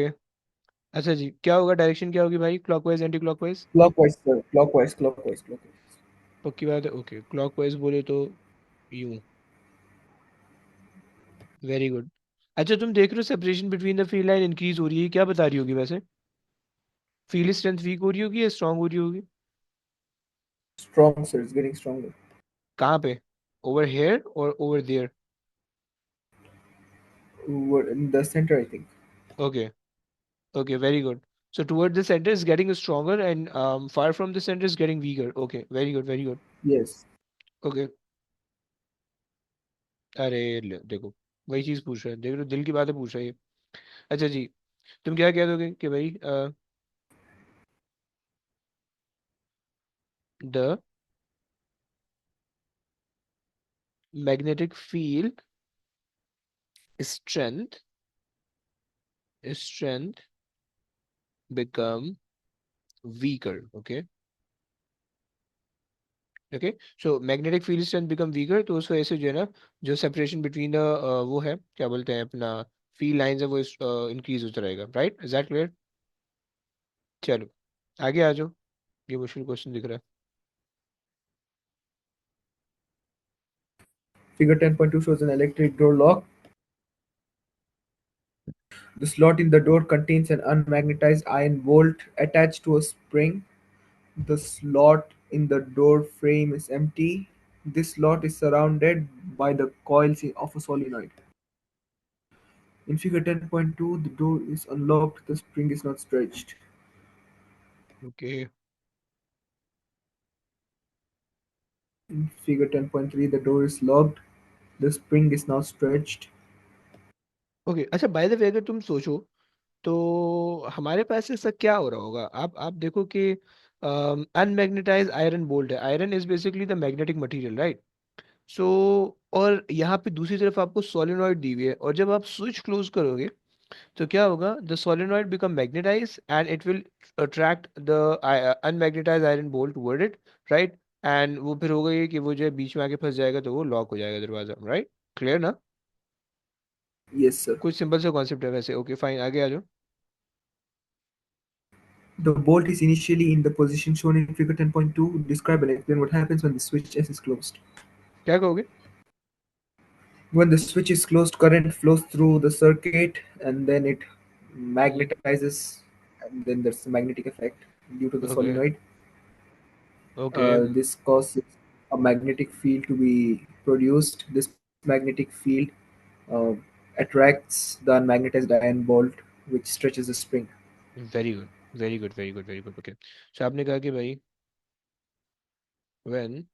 अच्छा जी, क्या होगा? डायरेक्शन क्या होगी भाई? Clockwise, anti clockwise? Clockwise, sir. Clockwise. पक्की बात है. Okay, clockwise बोले तो यूं. Very good. अच्छा तुम देख रहे हो separation between the field line increase हो रही है, क्या बता रही होगी वैसे? फील्ड स्ट्रेंथ वीक हो रही होगी या स्ट्रांग हो रही होगी? Strong, sir. It's getting stronger. कहाँ पे? ओवर हेयर और over there? We're in the center, I think. Okay, okay, very good. So toward the center is getting stronger and far from the center is getting weaker. Okay, very good, very good. Yes. Okay. अरे देखो, वही चीज पूछ रहा है, देख रहे हो, दिल की बातें पूछ रहा है ये। अच्छा जी, तुम क्या कह दोगे कि भाई the magnetic field strength strength become weaker. Okay, okay. So magnetic field strength become weaker, तो उस वजह से जो है ना, जो सेपरेशन बिटवीन द वो है, क्या बोलते हैं अपना, फील्ड लाइंस है, वो इंक्रीज होता रहेगा। Right, is that clear? चलो आगे आ जाओ, ये मुश्किल क्वेश्चन दिख रहा Figure 10.2 shows an electric door lock. The slot in the door contains an unmagnetized iron bolt attached to a spring. The slot in the door frame is empty. This slot is surrounded by the coils of a solenoid. In figure 10.2, the door is unlocked, the spring is not stretched. है। Okay, In figure 10.3, the door is locked, the spring is now stretched. Okay. अच्छा by the way, अगर तुम सोचो तो हमारे पास ऐसा क्या हो रहा होगा, आप देखो कि अनमैग्नेटाइज आयरन बोल्ट है, iron is basically the magnetic material, right? So और यहाँ पे दूसरी तरफ आपको सोलेनॉइड दी हुई है, और जब आप स्विच क्लोज करोगे तो क्या होगा, the solenoid become magnetize and it will attract the unmagnetize iron bolt toward it, right? And वो फिर होगा ये कि वो जो है बीच में आके फंस जाएगा, तो वो लॉक हो जाएगा दरवाजा। राइट, क्लियर ना? Yes, sir. कुछ सिंपल सा कॉन्सेप्ट है वैसे। ओके फाइन, आगे आ जाओ। The bolt is initially in the position shown in figure 10.2. Describe and explain what happens when the switch S is closed. क्या कहोगे? When the switch is closed, current flows through the circuit and then it magnetizes, and then there's a magnetic effect due to the okay, solenoid. Okay, This causes a magnetic field to be produced. This magnetic field uh, attracts the unmagnetized iron bolt, which stretches the spring. Very good, very good, very good, very good. Okay, so आपने कहा कि भाई when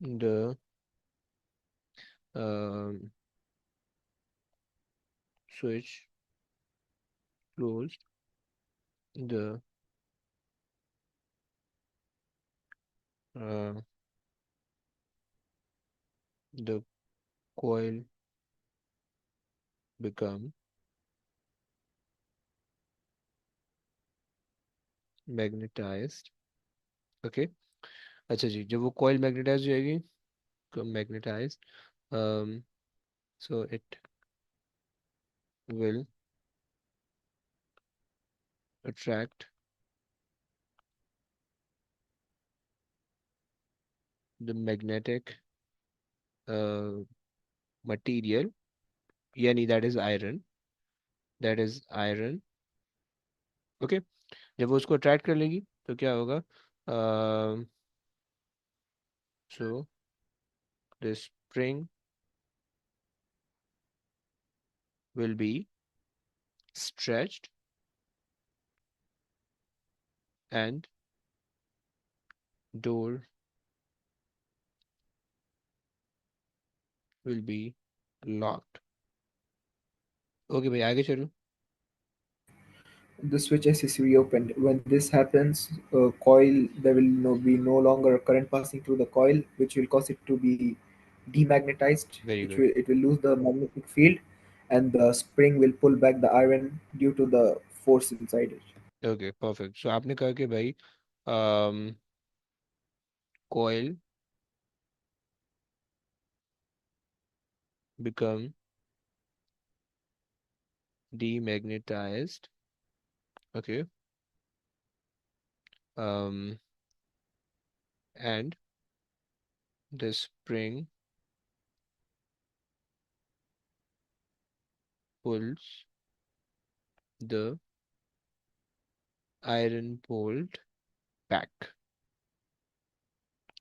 the switch close, the the coil become magnetized। Okay, अच्छा जी, जब वो coil magnetize हो जाएगी, magnetize, so it will attract the magnetic uh, material, यानी that is iron, ओके। जब वो उसको अट्रैक्ट कर लेगी तो क्या होगा, so the spring will be stretched and door will be locked। Okay भाई, आगे चलो। The switch S is reopened. When this happens, coil there will be no longer current passing through the coil, which will cause it to be demagnetized. Very Which good, will it will lose the magnetic field, and the spring will pull back the iron due to the force inside it. Okay perfect. So आपने कहा कि भाई coil become demagnetized, okay, um, and the spring pulls the iron bolt back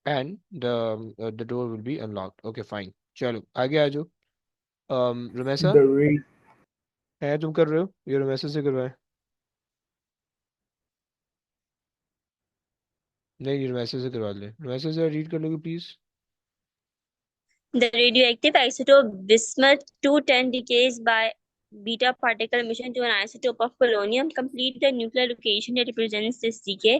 and the door will be unlocked. Okay, fine. चलो आगे आ जाओ. रमेशा, The rate है तुम कर रहे हो? ये रमेशा से करवाए. नहीं, रमेशा से करवा ले. रमेशा से रीड कर लोगे please. The radioactive isotope bismuth-210 decays by beta particle emission to an isotope of polonium. Complete the nuclear location that represents this decay.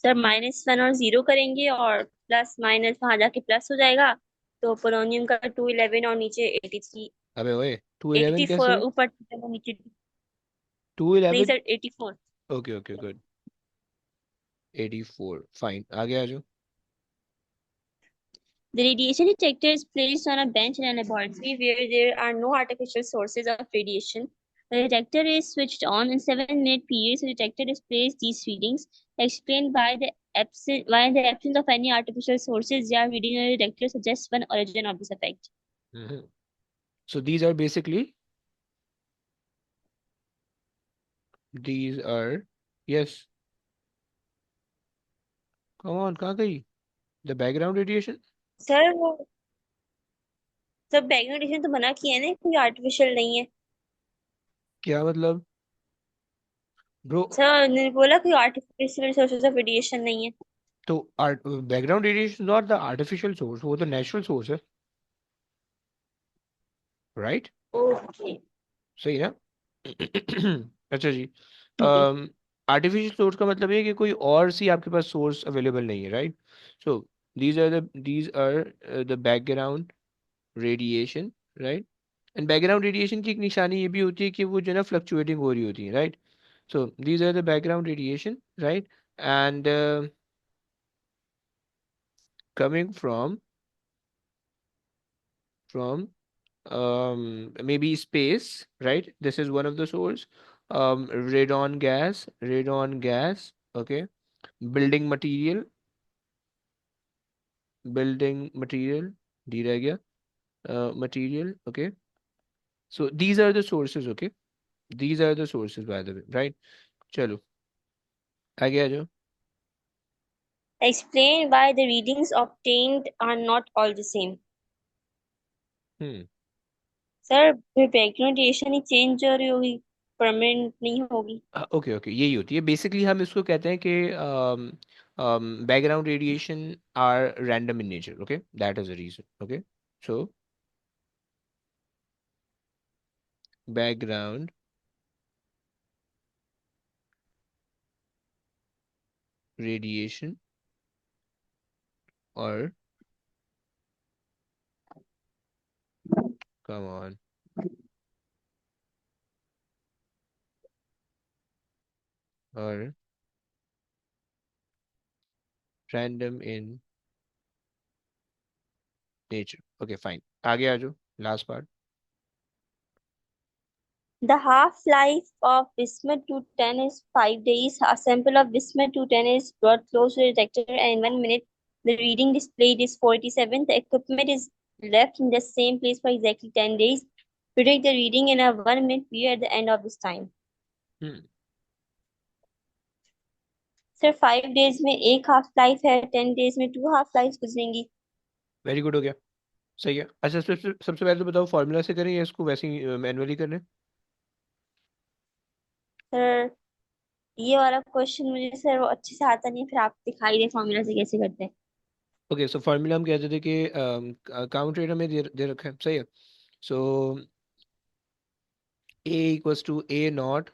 Sir -1 और 0 करेंगे और प्लस माइनस वहां जाके प्लस हो जाएगा, तो पोलोनियम का 211 और नीचे 83, अबे ओए, 211 कैसे 84 है? ऊपर नीचे, नहीं 211. Sir 84. Okay okay good. 84 fine. आगे आ जाओ. The radiation detector is placed on a bench in a laboratory where there are no artificial sources of radiation. The detector is switched on. In 7-minute periods, the detector displays these readings. Explained why in the absence of any artificial sources, their reading on the detector suggests one origin of this effect. So these are basically, these are, yes, come on, कहाँ गई? The background radiation. Sir वो सब background radiation तो मना किया है ना, कोई आर्टिफिशियल नहीं है. क्या मतलब? ब्रो, सर ने बोला कोई आर्टिफिशियल सोर्सेज ऑफ रेडिएशन नहीं है. तो background radiation not the artificial source, वो तो नेचुरल सोर्स है, राइट? ओके सही ना? अच्छा जी. ठीक है. आर्टिफिशियल सोर्स का मतलब है कि कोई और सी आपके पास सोर्स अवेलेबल नहीं है, right? So these are the background radiation, right? And background radiation की एक निशानी ये भी होती है कि वो जो है ना फ्लक्चुएटिंग हो रही होती है, right? So these are the background radiation, right? And coming from maybe space, right? This is one of the source. Radon gas, okay? Building material, दी रह गया, material, okay? So these are the sources, okay? These are the sources, by the way, right? चलो आगे आ जाओ. Explain why the readings obtained are not all the same. Hmm. Sir background radiation he change हो रही होगी, permanent नहीं होगी. Okay okay, यही होती है बेसिकली. हम इसको कहते हैं कि background radiation are random in nature, okay? That is the reason, okay? So background radiation और कम ऑन और random in nature. Okay fine, आगे आ जाओ, last part. The half-life of bismuth-210 is 5 days. A sample of bismuth-210 is brought close to the detector, and in 1 minute, the reading displayed is 47. The equipment is left in the same place for exactly 10 days. Predict the reading in a 1-minute period at the end of this time. Sir 5 days में एक half life है, 10 days में 2 half life गुजरेंगी. Very good, हो गया, सही है. अच्छा, सबसे पहले तो बताओ, फॉर्मूला से करें या इसको वैसे ही मैनुअली करें? सर ये वाला क्वेश्चन मुझे सर वो अच्छे से आता नहीं है, फिर आप दिखाई दे फॉर्मूला से कैसे करते हैं. ओके, सो फॉर्मूला हम कहते थे कि काउंट रेट हमें दे रखा है, सही है. So A equals to A naught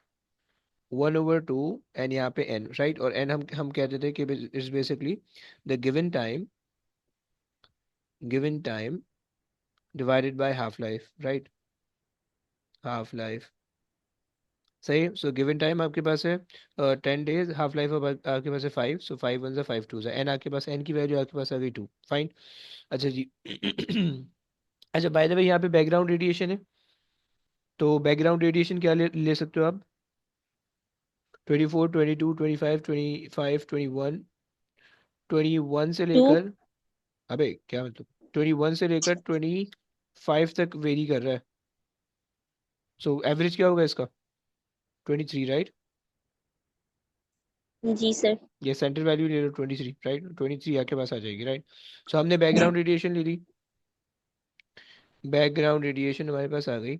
1/2 N, यहाँ पे एन, राइट? और एन हम कहते थे कि is basically the given time divided by half life, right? Half life, सही. सो गिवन टाइम आपके पास है 10 days, हाफ लाइफ आपके पास है 5. सो 5 1 5 2 एन आपके पास, एन की वैल्यू आपके पास आ गई 2. फाइन. अच्छा जी. अच्छा, बाय द वे यहाँ पे बैकग्राउंड रेडिएशन है, तो बैकग्राउंड रेडिएशन क्या ले सकते हो आप? 24 22 25 25 21, 21 से 2 लेकर, अबे क्या मतलब, 21 से लेकर 25 तक वेरी कर रहा है. सो एवरेज क्या होगा इसका? 23, राइट? जी सर। ये सेंटर वैल्यू ले लो 23, राइट? 23 आपके पास आ जाएगी, राइट? सो हमने बैकग्राउंड रेडिएशन ले ली, बैकग्राउंड रेडिएशन हमारे पास आ गई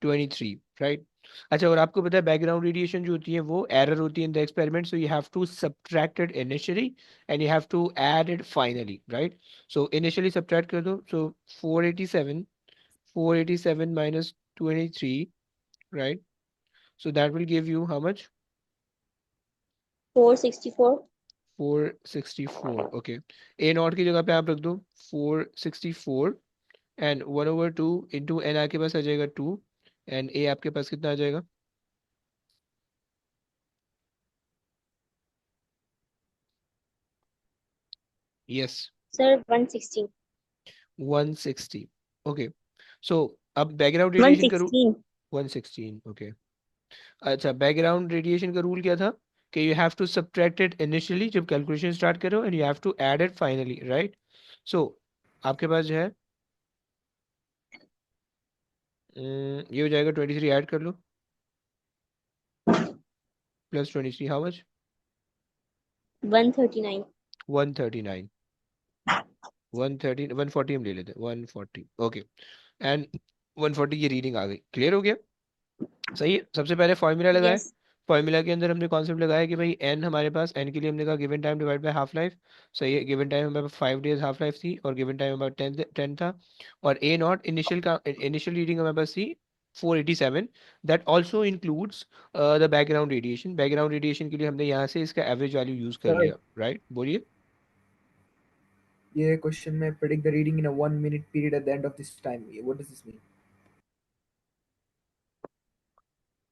23, राइट? अच्छा, और आपको पता है बैकग्राउंड रेडिएशन जो होती है वो एरर होती है in the experiment, so you have to subtract it initially and you have to add it finally, right? So initially subtract कर दो, so 487, 487 minus 23, right? So that will give you how much? 464। 464, okay. A not की जगह पे आप रख दो 464 and 1/2 into N आपके पास आ जाएगा 2 एंड ए आपके पास कितना आ जाएगा? Yes, sir 116। 160, ओके। सो अब बैकग्राउंड रेडिएशन का रूल 116। 116, ओके। अच्छा, बैकग्राउंड रेडिएशन का रूल क्या था कि you have to subtract it initially जब कैलकुलेशन स्टार्ट करो and you have to add it finally, right? So आपके पास जो है ये हो जाएगा 23, ऐड कर लो, प्लस 23 हाउ मच? 139। 139, 130, 140 हम ले लेते हैं, 140, ओके। एंड 140 की रीडिंग आ गई, क्लियर हो गया? सही है। सबसे पहले फॉर्मूला लगाए, यस। फॉर्मूला के अंदर हमने कॉन्सेप्ट लगाया कि भाई एन हमारे पास, एन के लिए हमने कहा given time divide by half life. सही है, गिवन टाइम हमारे पास 5 डेज हाफ लाइफ थी और गिवन टाइम हमारे 10 था। और ए नॉट इनिशियल का इनिशियल रीडिंग हमारे पास थी 487, that also includes the background radiation. Background radiation के लिए हमने यहाँ से इसका एवरेज वैल्यू यूज कर सर, लिया, राइट? बोलिए। ये क्वेश्चन में predict the reading in a 1 minute period at the end of this time. What does this mean?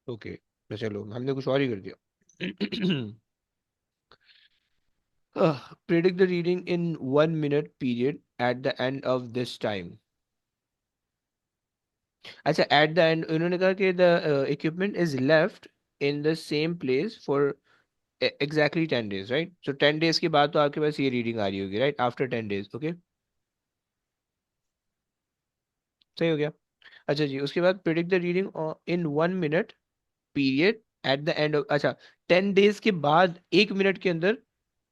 Okay, तो चलो हमने कुछ और ही कर दिया। Predict the reading in 1 minute period at the end of this time. अच्छा, at the end उन्होंने कहा कि the equipment is left in the same place for exactly 10 days, right? So 10 days के बाद तो आपके पास ये रीडिंग आ रही होगी, राइट? आफ्टर 10 days, ओके, सही हो गया। अच्छा जी, उसके बाद predict the reading in 1 minute period at the end of, अच्छा, 10 days के बाद 1 मिनट के अंदर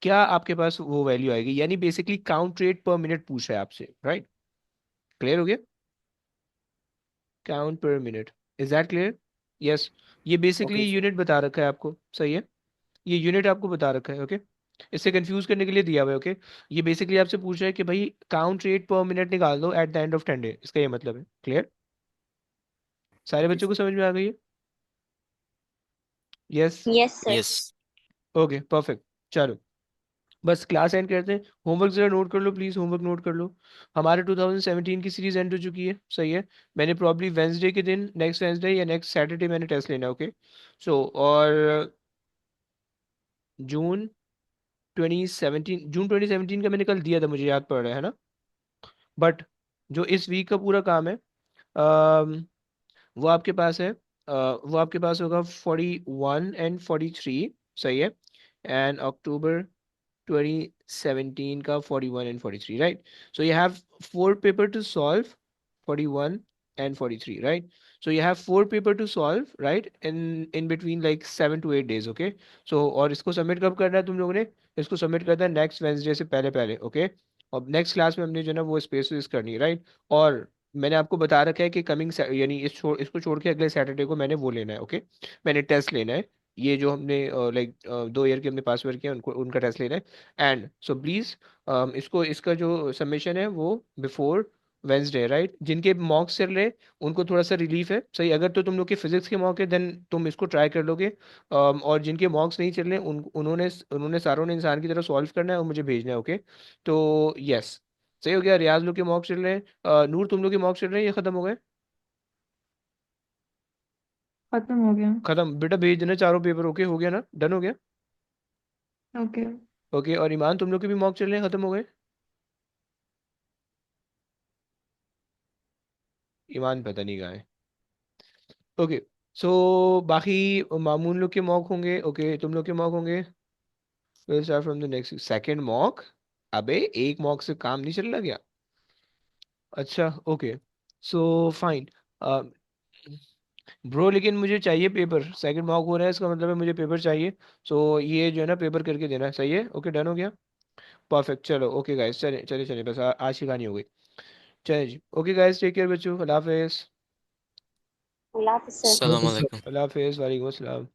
क्या आपके पास वो वैल्यू आएगी, यानी बेसिकली काउंट रेट पर मिनट पूछ रहा है आपसे, राइट? क्लियर हो गया? काउंट पर minute, is that clear? Yes, ये बेसिकली Okay, sir. यूनिट बता रखा है आपको, सही है? ये यूनिट आपको बता रखा है, ओके? इससे कंफ्यूज करने के लिए दिया हुआ है, ओके? ये बेसिकली आपसे पूछ रहा है कि भाई काउंट रेट पर मिनट निकाल दो at the end of 10 day, इसका ये मतलब है। क्लियर? सारे Okay, बच्चों को sir. समझ में आ गई है? Yes, yes sir. Yes. Okay, perfect. चलो, बस क्लास एंड करते हैं। होमवर्क जरा नोट कर लो प्लीज, होमवर्क नोट कर लो। हमारे 2017 की सीरीज एंड हो चुकी है, सही है? मैंने प्रॉब्ली वेंसडे के दिन, नेक्स्ट वेंसडे या नेक्स्ट सैटरडे मैंने टेस्ट लेना, ओके? सो और जून 2017, जून 2017 का मैंने कल दिया था, मुझे याद पड़ रहा है ना? बट जो इस वीक का पूरा काम है, वो आपके पास है, वो आपके पास होगा 41 and 43, सही है? एंड अक्टूबर 2017 का 41 and 43, right? So you have four paper to solve, 41 and 43, right? So you have four paper to solve, right? In between like 7 to 8 days, okay? So और इसको सबमिट कब करना है तुम लोगों ने? इसको सबमिट करना है नेक्स्ट वेंसडे से पहले पहले, ओके? और नेक्स्ट क्लास में हमने जो है ना वो स्पेसिस करनी है, राइट? और मैंने आपको बता रखा है कि कमिंग यानी इसको छोड़ के अगले सैटरडे को मैंने वो लेना है, ओके? मैंने टेस्ट लेना है, ये जो हमने लाइक 2 ईयर के हमने पास वर्क किया उनको, उनका टेस्ट लेना है। एंड सो प्लीज इसको, इसका जो सबमिशन है वो बिफोर वेंसडे, राइट? जिनके मॉक्स चल रहे उनको थोड़ा सा रिलीफ है, सही? अगर तो तुम लोग के फिजिक्स के मॉक है देन तुम इसको ट्राई कर लोगे। और जिनके मॉक्स नहीं चल रहे उन्होंने उन्होंने सारों ने इंसान की तरह सॉल्व करना है और मुझे भेजना है, ओके? तो यस, सही हो गया। रियाज लोग के मॉक चल रहे हैं, नूर तुम लोग के मॉक चल रहे हैं ये खत्म हो गए? खत्म हो गया। खत्म, बेटा भेज देना चारों पेपर, ओके? हो गया ना, डन हो गया? ओके। ओके, और ईमान तुम लोग के भी मॉक चल रहे हैं, खत्म हो गए? ईमान पता नहीं कहाँ है। ओके, सो बाकी मामून लोग के मॉक होंगे, ओके? तुम लोग के मॉक होंगे। Will start from the next second mock. अबे एक मॉक से काम नहीं चल रहा क्या? अच्छा, ओके, सो फाइन। ब्रो लेकिन मुझे चाहिए पेपर, सेकंड मॉक हो रहा है, इसका मतलब है मुझे पेपर चाहिए। सो ये जो है ना पेपर करके देना, सही है? ओके, डन हो गया। परफेक्ट, चलो ओके गाइस, चले चले चले, बस आज की कहानी हो गई। चले जी, ओके गाइस, टेक केयर बच्चों, अल्लाह हाफिज़। अल्लाह हाफ़िज़ सर। Assalamu alaikum. अल्लाह हाफिज़, वालेकुम अस्सलाम।